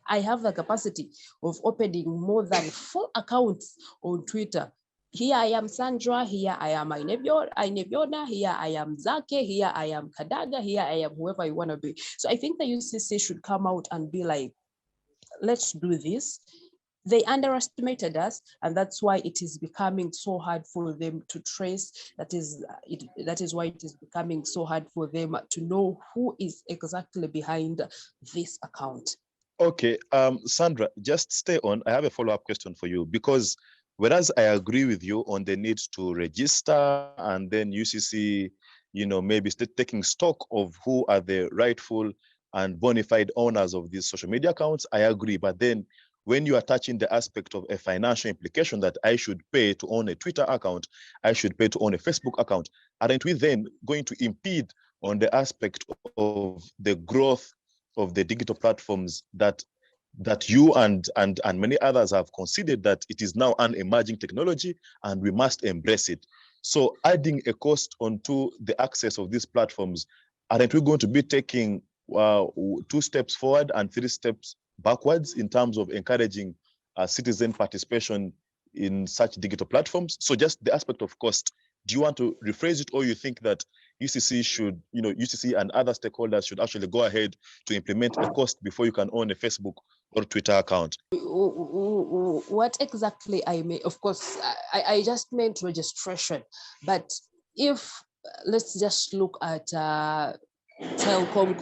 I have the capacity of opening more than 4 accounts on Twitter. Here I am Sandra, here I am Inebiona, here I am Zake, here I am Kadaga, here I am whoever you want to be. So I think the UCC should come out and be like, let's do this. They underestimated us, and that's why it is becoming so hard for them to trace. That is why it is becoming so hard for them to know who is exactly behind this account. Okay, Sandra, just stay on. I have a follow-up question for you, because whereas I agree with you on the need to register and then UCC, maybe taking stock of who are the rightful and bona fide owners of these social media accounts, I agree. But then when you are touching the aspect of a financial implication that I should pay to own a Twitter account, I should pay to own a Facebook account, aren't we then going to impede on the aspect of the growth of the digital platforms that you and many others have considered that it is now an emerging technology and we must embrace it? So adding a cost onto the access of these platforms, aren't we going to be taking 2 steps forward and 3 steps backwards in terms of encouraging citizen participation in such digital platforms? So just the aspect of cost, do you want to rephrase it, or you think that UCC should, UCC and other stakeholders should actually go ahead to implement a cost before you can own a Facebook or Twitter account? What exactly I mean, of course, I just meant registration, but if, let's just look at telecom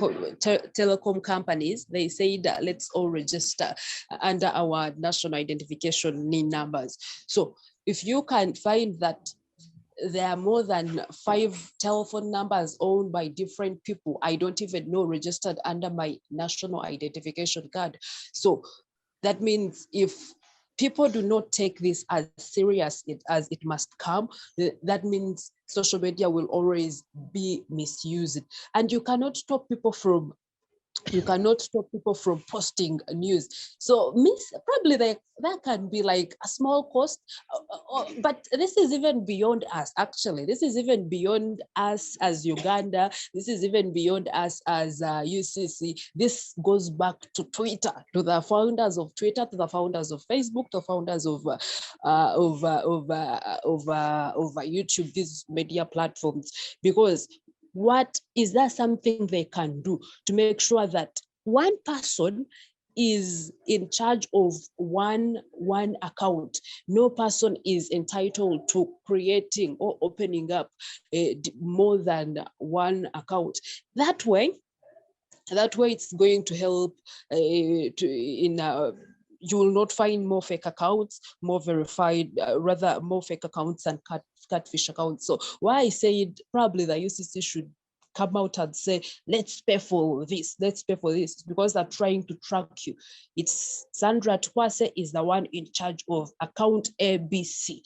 companies, they say that let's all register under our national identification NIN numbers. So if you can find that there are more than 5 telephone numbers owned by different people, I don't even know, registered under my national identification card. So that means if people do not take this as serious as it must come, that means social media will always be misused. And you cannot stop people from posting news. So probably that can be like a small cost, but this is even beyond us, actually. This is even beyond us as Uganda. This is even beyond us as UCC. This goes back to Twitter, to the founders of Twitter, to the founders of Facebook, to the founders of YouTube, these media platforms, because what is there something they can do to make sure that one person is in charge of one account? No person is entitled to creating or opening up more than one account. That way it's going to help you will not find more fake accounts, more verified, rather more fake accounts and catfish accounts. So why I said probably the UCC should come out and say, let's pay for this, because they're trying to track you. It's Sandra Atukwatse is the one in charge of account ABC.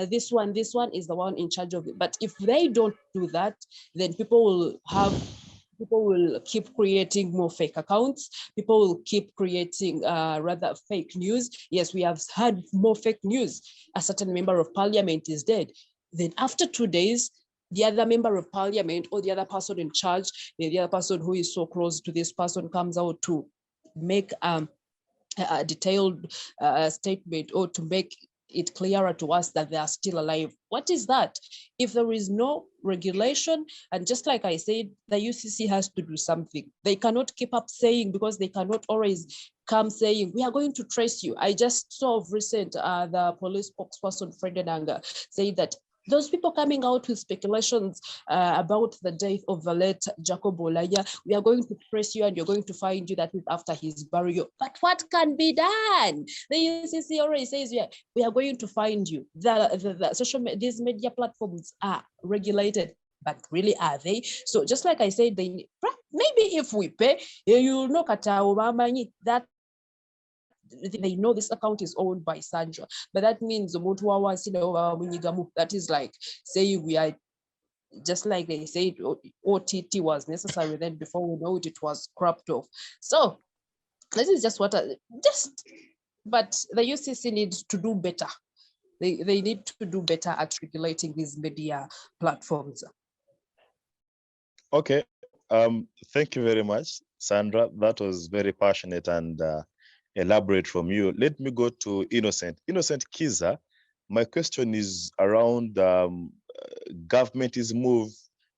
This one is the one in charge of it. But if they don't do that, then people will keep creating more fake accounts. People will keep creating rather fake news. Yes, we have had more fake news. A certain member of parliament is dead. Then after 2 days, the other member of parliament or the other person in charge, the other person who is so close to this person comes out to make a detailed statement or to make it clearer to us that they are still alive. What is that? If there is no regulation, and just like I said, the UCC has to do something. They cannot keep up saying, because they cannot always come saying, we are going to trace you. I just saw of recent, the police spokesperson, Fred Nanga, say that those people coming out with speculations about the death of the late Jacob Olaya, we are going to trace you and you're going to find you that week after his burial. But what can be done? The UCC already says, we are going to find you. These media platforms are regulated, but really are they? So just like I said, maybe if we pay, you know, that they know this account is owned by Sandra, but that means that is like saying we are, just like they said OTT was necessary, then before we know it was cropped off. So this is just but the UCC needs to do better. They need to do better at regulating these media platforms. Okay, thank you very much. Sandra. That was very passionate and elaborate from you. Let me go to Innocent. Innocent Kiiza, my question is around government's move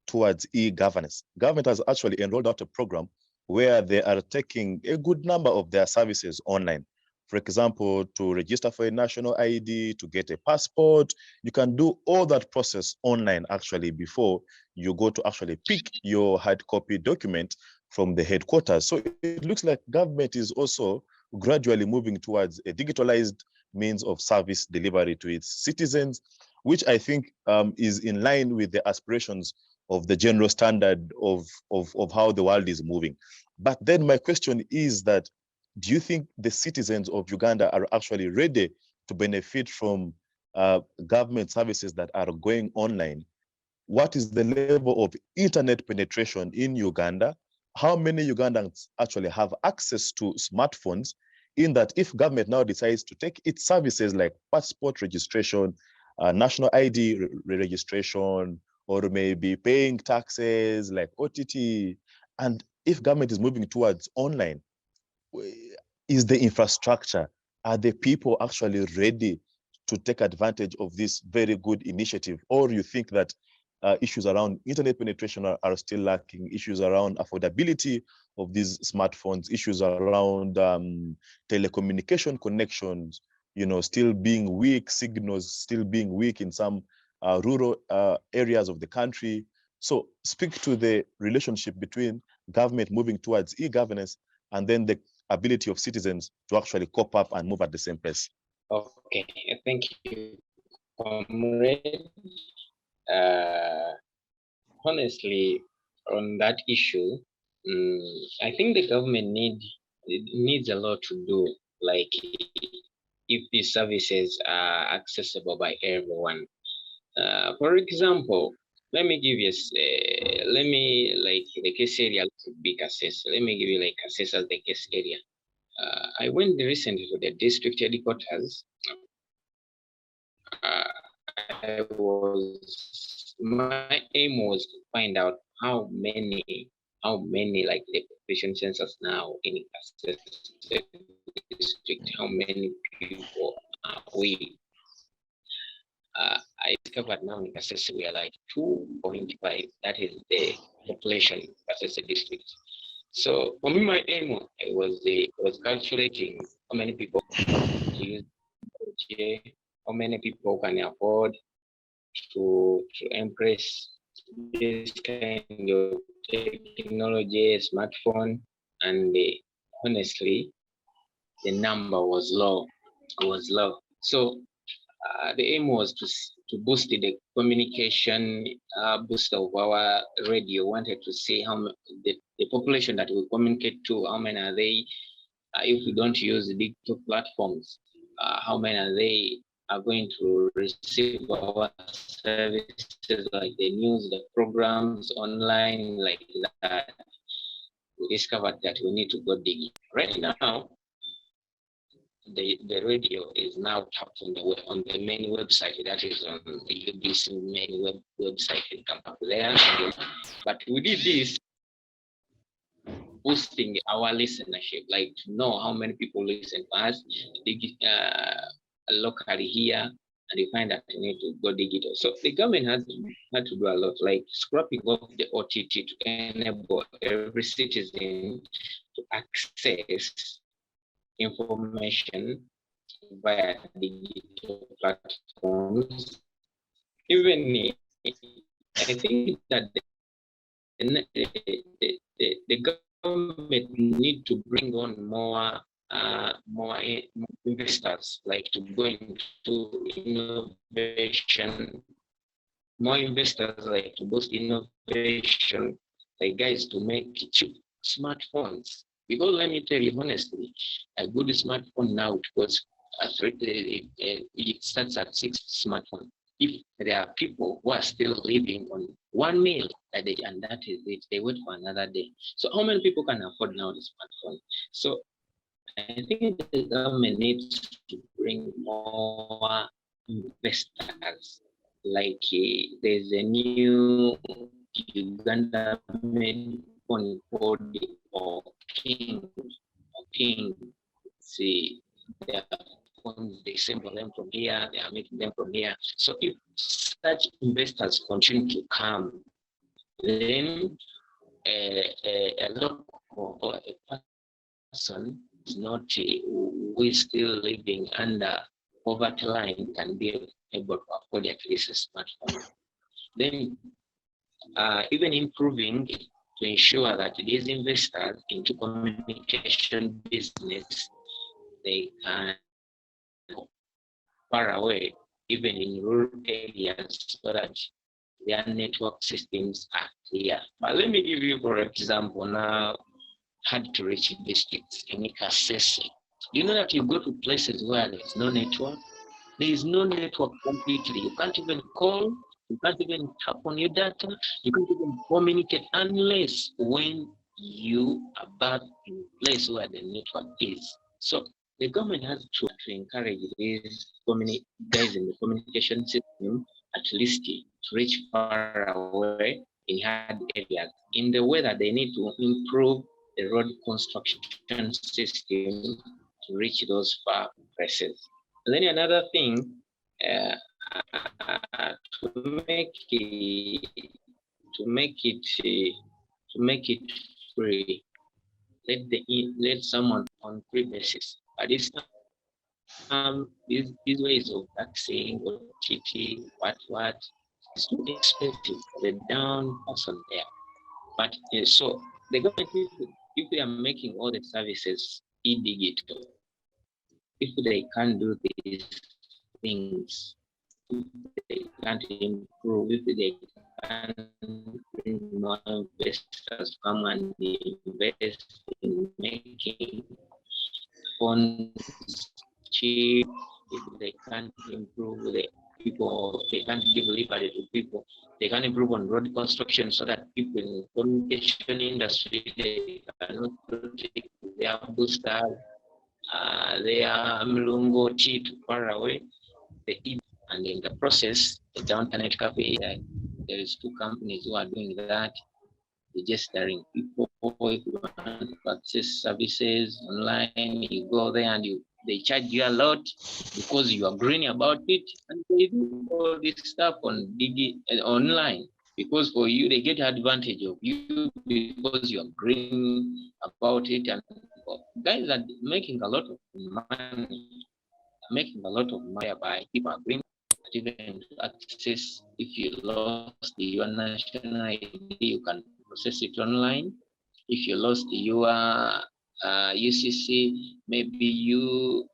towards e-governance. Government has actually enrolled out a program where they are taking a good number of their services online. For example, to register for a national ID, to get a passport, you can do all that process online actually before you go to actually pick your hard copy document from the headquarters. So it looks like government is also gradually moving towards a digitalized means of service delivery to its citizens, which I think is in line with the aspirations of the general standard of how the world is moving. But then my question is that, do you think the citizens of Uganda are actually ready to benefit from government services that are going online? What is the level of internet penetration in Uganda? How many Ugandans actually have access to smartphones, in that if government now decides to take its services like passport registration, national ID registration, or maybe paying taxes like OTT, and if government is moving towards online, is the infrastructure, are the people actually ready to take advantage of this very good initiative? Or you think that issues around internet penetration are still lacking, issues around affordability of these smartphones, issues around telecommunication connections, still being weak, signals still being weak in some rural areas of the country? So speak to the relationship between government moving towards e-governance and then the ability of citizens to actually cope up and move at the same pace. Okay, thank you, comrade. Honestly, on that issue, I think the government needs a lot to do. Like, if these services are accessible by everyone. For example, let me give you, like the case area could be Kasese. Let me give you like Kasese as the case area. I went recently to the district headquarters. My aim was to find out how many like the population census now in Kasese district, how many people are we? I discovered now in Kasese we are like 2.5. That is the population in Kasese district. So for me, my aim was calculating how many people use, how many people can afford to embrace this kind of technology, smartphone, and honestly, the number was low. So the aim was to boost the communication, boost of our radio. Wanted to see how the population that we communicate to, how many are they? If we don't use digital platforms, how many are they are going to receive our services like the news, the programs online like that? We discovered that we need to go digging. Right now, the radio is now tapped on the main website, that is on the UBC main website in Kabale. But we did this boosting our listenership, like to know how many people listen to us locally here, and you find that you need to go digital. So the government had to do a lot, like scrapping off the OTT to enable every citizen to access information via digital platforms. Even I think that the government need to bring on more investors, like to go into innovation, more investors, like to boost innovation, like guys to make cheap smartphones. Because let me tell you honestly, a good smartphone now costs it starts at 6 smartphones. If there are people who are still living on 1 meal a day, and that is it, they wait for another day. So how many people can afford now the smartphone? So I think the government needs to bring more investors. Like there's a new Uganda made on body or king, see their phones, they sample them from here, they are making them from here. So if such investors continue to come, then a local or a person is not who is still living under poverty line can be able to afford at least a smartphone. Then even improving to ensure that these investors into communication business, they can go far away, even in rural areas, so that their network systems are clear. But let me give you, for example, now hard to reach districts in Kasese. You know that you go to places where there's no network? There is no network completely. You can't even call, you can't even tap on your data, you can't even communicate unless when you are back in a place where the network is. So the government has to encourage these guys in the communication system at least to reach far away in hard areas, in the way that they need to improve the road construction system to reach those far places. And then another thing, to make it free, let someone on free basis. At this time, these ways of taxing or cheating, what, it's too expensive for the down person there. But so the government, if they are making all the services e-digital, if they can't do these things, if they can't improve, if they can't bring more investors come and invest in making phones cheap, if they can't improve the people, they can't give liberty to people, they can't improve on road construction so that people in the communication industry, they cannot protect their booster, their mlungoti too far away, and in the process, the internet cafe, there is 2 companies who are doing that, registering people. If you want to access services online, you go there and they charge you a lot because you are green about it, and they do all this stuff on online because for you they get advantage of you because you are green about it, and guys are making a lot of money, by people are green. Even to access, if you lost your national ID, you can process it online. If you lost your UCC, maybe your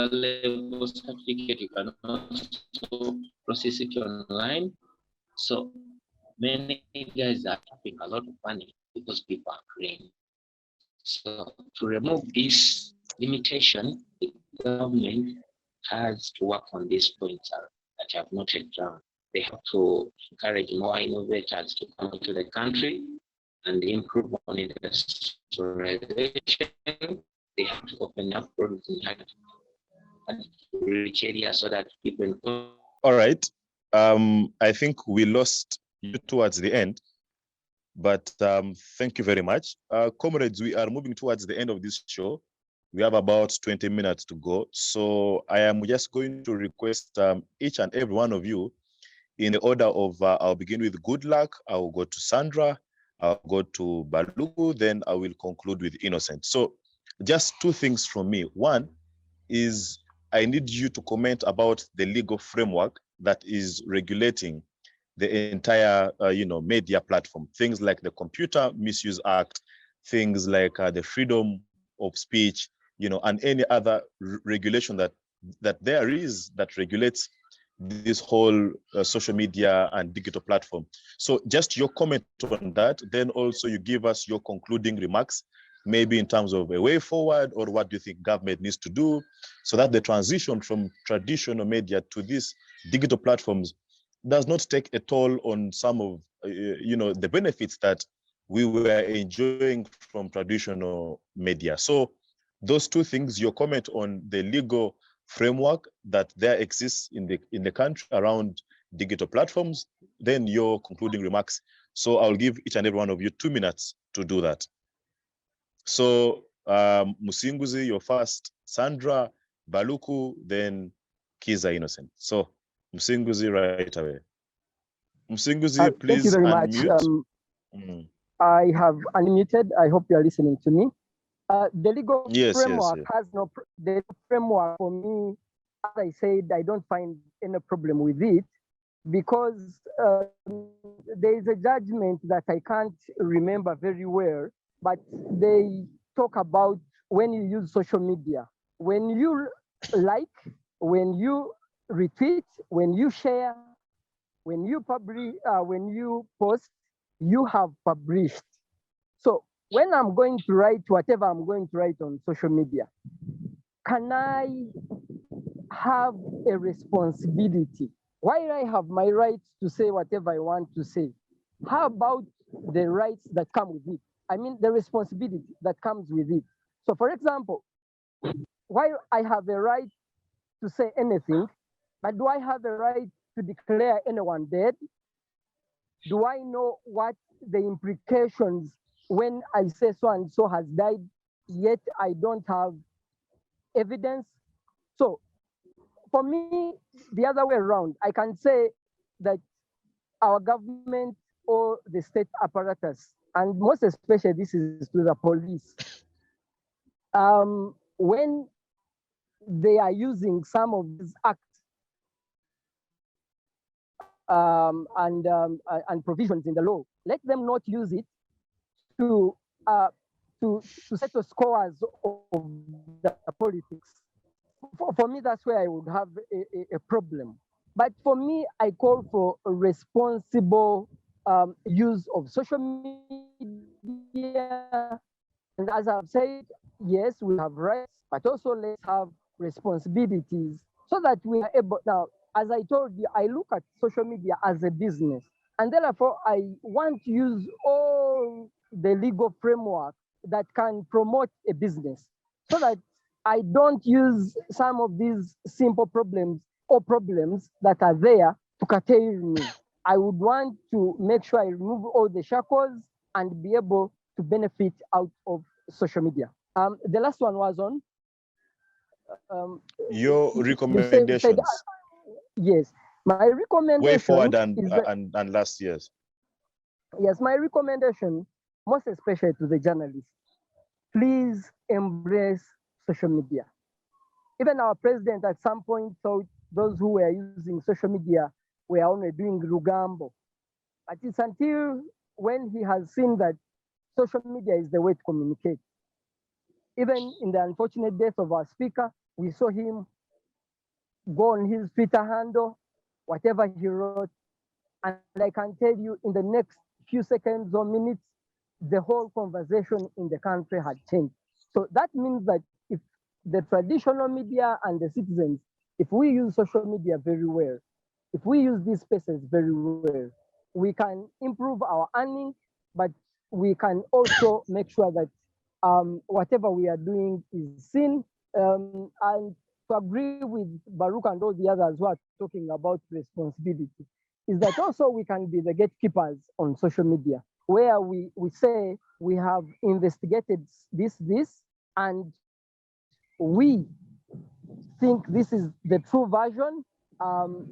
level certificate, you can also process it online. So many guys are having a lot of money because people are green. So to remove this limitation, the government has to work on these points that I have noted down. They have to encourage more innovators to come into the country and improve on industrialization. They have to open up roads in rich areas so that people. All right. I think we lost you towards the end, but thank you very much. Comrades, we are moving towards the end of this show. We have about 20 minutes to go. So I am just going to request each and every one of you in the order of, I'll begin with Goodluck, I'll go to Sandra, I'll go to Baluku, then I will conclude with Innocent. So just 2 things from me. One is I need you to comment about the legal framework that is regulating the entire, media platform. Things like the Computer Misuse Act, things like the freedom of speech, and any other regulation that there is that regulates this whole social media and digital platform. So just your comment on that, then also you give us your concluding remarks, maybe in terms of a way forward or what do you think government needs to do so that the transition from traditional media to these digital platforms does not take a toll on some of the benefits that we were enjoying from traditional media. So those 2 things, your comment on the legal framework that there exists in the country around digital platforms, then your concluding remarks. So I'll give each and every one of you 2 minutes to do that. So Musinguzi, you're first, Sandra, Baluku, then Kiiza Innocent. So Musinguzi right away. Musinguzi, please thank you very unmute. much. I have unmuted. I hope you are listening to me. The legal framework has no the framework for me. As I said, I don't find any problem with it because there is a judgment that I can't remember very well, but they talk about when you use social media, when you like, when you retweet, when you share, when you publish, when you post, you have published. So when I'm going to write whatever I'm going to write on social media, can I have a responsibility? While I have my right to say whatever I want to say, how about the rights that come with it? I mean, the responsibility that comes with it. So for example, while I have a right to say anything, but do I have a right to declare anyone dead? Do I know what the implications when I say so and so has died, yet I don't have evidence? So for me, the other way around, I can say that our government or the state apparatus, and most especially this is to the police, when they are using some of these acts and provisions in the law, let them not use it to settle scores of the politics. For me, that's where I would have a problem. But for me, I call for a responsible use of social media. And as I've said, yes, we have rights, but also let's have responsibilities so that we are able. Now, as I told you, I look at social media as a business. And therefore, I want to use all the legal framework that can promote a business so that I don't use some of these simple problems or problems that are there to curtail me. I would want to make sure I remove all the shackles and be able to benefit out of social media. The last one was on your recommendations. Yes, my recommendation way forward and last year's. Yes, my recommendation, most especially to the journalists, please embrace social media. Even our president at some point thought those who were using social media were only doing Rugambo. But it's until when he has seen that social media is the way to communicate. Even in the unfortunate death of our speaker, we saw him go on his Twitter handle, whatever he wrote, and I can tell you in the next few seconds or minutes, the whole conversation in the country had changed. So that means that if the traditional media and the citizens, if we use social media very well, if we use these spaces very well, we can improve our earning, but we can also make sure that whatever we are doing is seen. And to agree with Baruch and all the others who are talking about responsibility, is that also we can be the gatekeepers on social media, where we say we have investigated this, and we think this is the true version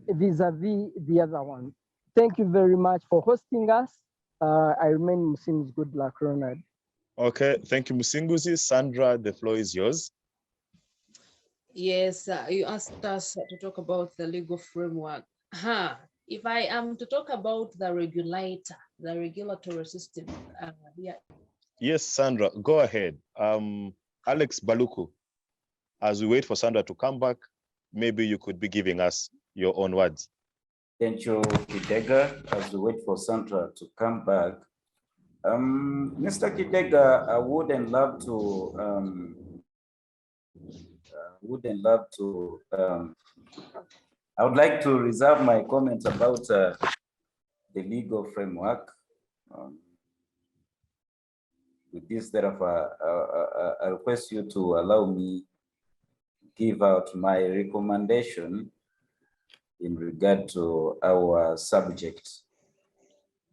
vis-a-vis the other one. Thank you very much for hosting us. I remain Musinguzi. Good luck, Ronald. Okay, thank you, Musinguzi. Sandra, the floor is yours. Yes, you asked us to talk about the legal framework. If I am to talk about the regulator, the regulatory system, yeah. Yes, Sandra, go ahead. Alex Baluku, as we wait for Sandra to come back, maybe you could be giving us your own words. Thank you, Kidega. As we wait for Sandra to come back, Mr. Kidega, I wouldn't love to, I would like to reserve my comments about the legal framework. With this, therefore, I request you to allow me give out my recommendation in regard to our subject.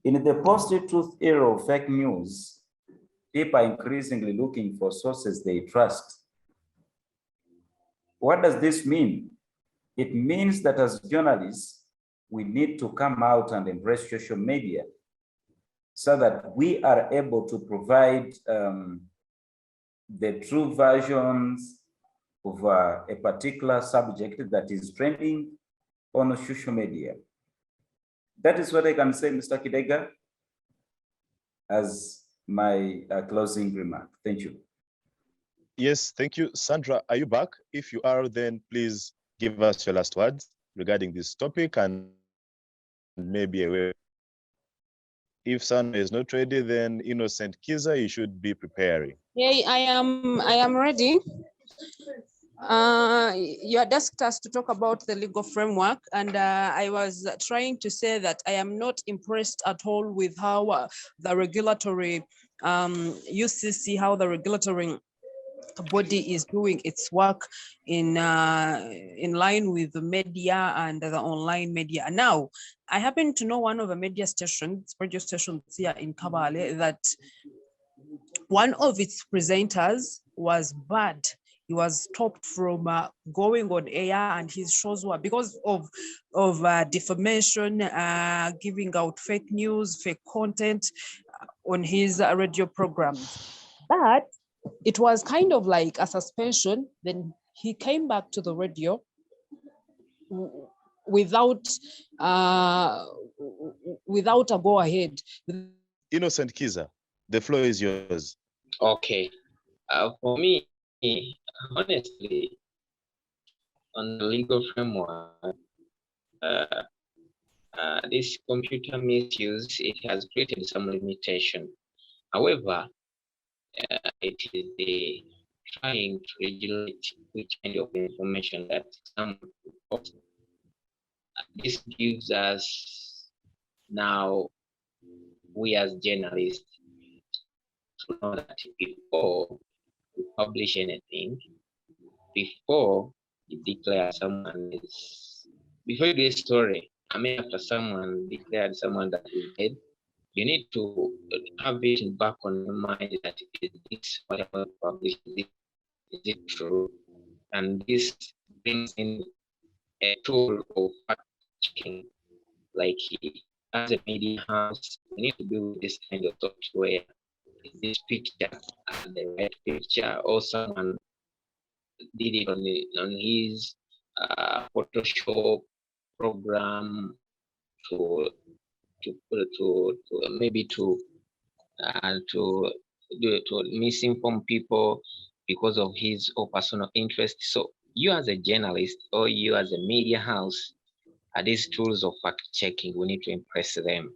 In the post-truth era of fake news, people are increasingly looking for sources they trust. What does this mean? It means that as journalists, we need to come out and embrace social media so that we are able to provide the true versions of a particular subject that is trending on social media. That is what I can say, Mr. Kidega, as my closing remark. Thank you. Yes, thank you. Sandra, are you back? If you are, then please give us your last words regarding this topic and maybe a way. If Sandra is not ready, then Innocent Kiiza, you should be preparing. Yeah, I am ready. You had asked us to talk about the legal framework, and I was trying to say that I am not impressed at all with how the regulatory UCC, how the regulatory body is doing its work in line with the media and the online media. Now, I happen to know one of the media stations, radio stations here in Kabale, that one of its presenters was bad. He was stopped from going on air, and his shows were because of defamation, giving out fake news, fake content on his radio programs. But it was kind of like a suspension. Then he came back to the radio without a go ahead. Innocent Kiiza, the floor is yours. Okay. For me, honestly, on the legal framework, this computer misuse, it has created some limitation. However, it is trying to regulate which kind of information that some post. This gives us now, we as journalists, to know that before we publish anything, before you declare someone is, before you do a story, I mean, after someone declared someone that is dead, you need to have it back on your mind that is this whatever published, is it true? And this brings in a tool of fact checking, like as a media house, we need to build this kind of software. Is this picture the right picture, or someone did it on his Photoshop program to maybe to misinform people because of his or personal interest. So you as a journalist or you as a media house, are these tools of fact checking, we need to impress them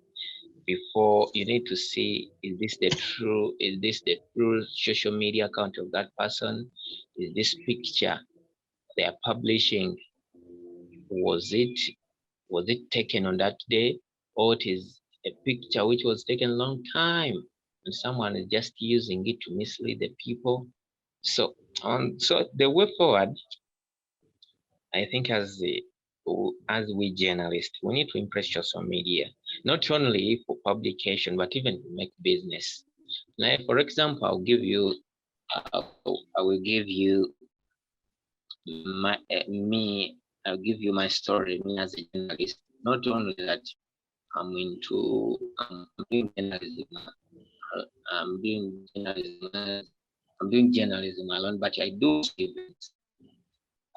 before. You need to see, is this the true social media account of that person? Is this picture they are publishing, was it taken on that day, or it is a picture which was taken a long time and someone is just using it to mislead the people? So the way forward, I think as we journalists, we need to impress social media, not only for publication, but even to make business. Now, for example, I will give you I'll give you my story, me as a journalist. Not only that, I'm doing journalism. I'm doing journalism alone, but I do events.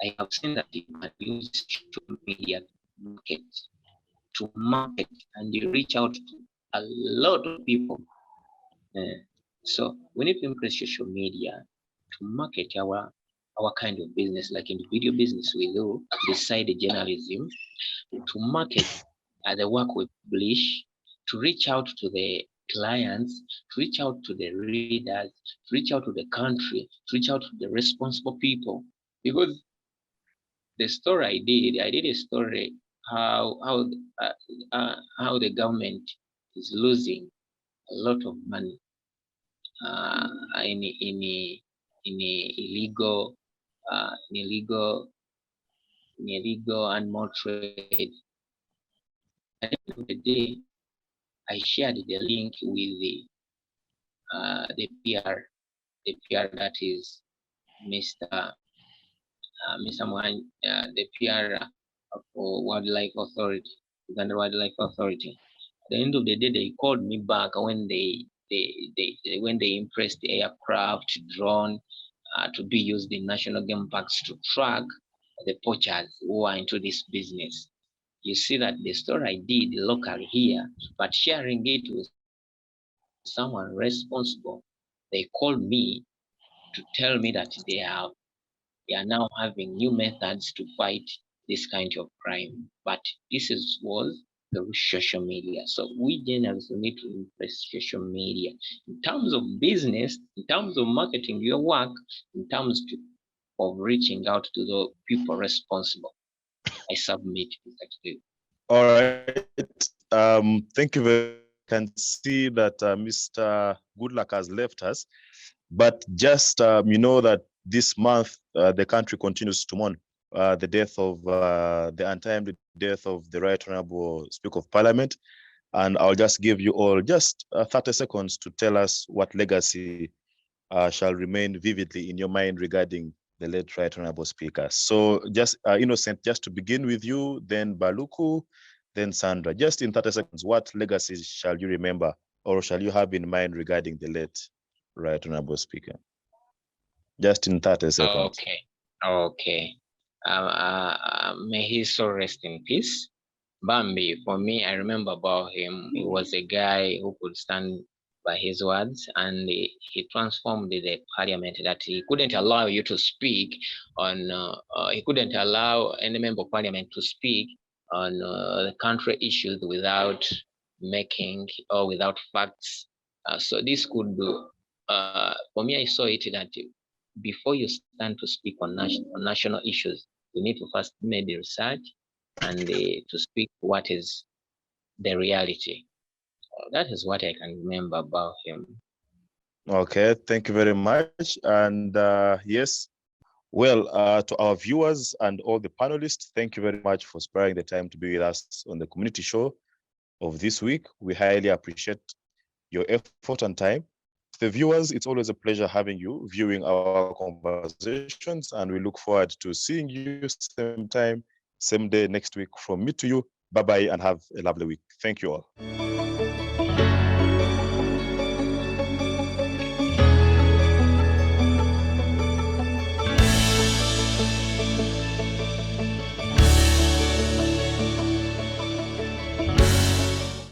I have seen that you can use social media to market and you reach out to a lot of people. So we need to embrace social media to market our kind of business, like in the video business we do beside the journalism, to market the work we publish, to reach out to the clients, to reach out to the readers, to reach out to the country, to reach out to the responsible people. Because the story I did a story how the government is losing a lot of money in illegal animal trade. At the end of the day, I shared the link with the PR that is Mr. The PR for Wildlife Authority, Uganda Wildlife Authority. At the end of the day, they called me back when they impressed the aircraft, drone to be used in national game parks to track the poachers who are into this business. You see that the story I did locally here, but sharing it with someone responsible, they called me to tell me that they are now having new methods to fight this kind of crime. But this was the social media. So we journalists need to embrace social media in terms of business, in terms of marketing your work, in terms of reaching out to the people responsible. I submit this to you. All right. Thank you very much. I can see that Mr. Goodluck has left us, but just you know that this month the country continues to mourn the death of the untimely death of the Right Honorable Speaker of Parliament, and I'll just give you all just 30 seconds to tell us what legacy shall remain vividly in your mind regarding the late Right Honorable Speaker. So just Innocent, just to begin with you, then Baluku, then Sandra. Just in 30 seconds, what legacies shall you remember or shall you have in mind regarding the late Right Honorable Speaker? Just in 30 seconds. Okay. May his soul rest in peace. Bambi, for me, I remember about him. He was a guy who could stand by his words, and he transformed the parliament that he couldn't allow you to speak on, he couldn't allow any member of parliament to speak on the country issues without making or without facts. So this could do, for me, I saw it that before you stand to speak on national issues, you need to first make the research and to speak what is the reality. That is what I can remember about him. Okay, thank you very much. And yes, well, to our viewers and all the panelists, thank you very much for sparing the time to be with us on the community show of this week. We highly appreciate your effort and time. To the viewers, it's always a pleasure having you viewing our conversations, and we look forward to seeing you same time, same day next week. From me to you, bye-bye and have a lovely week. Thank you all.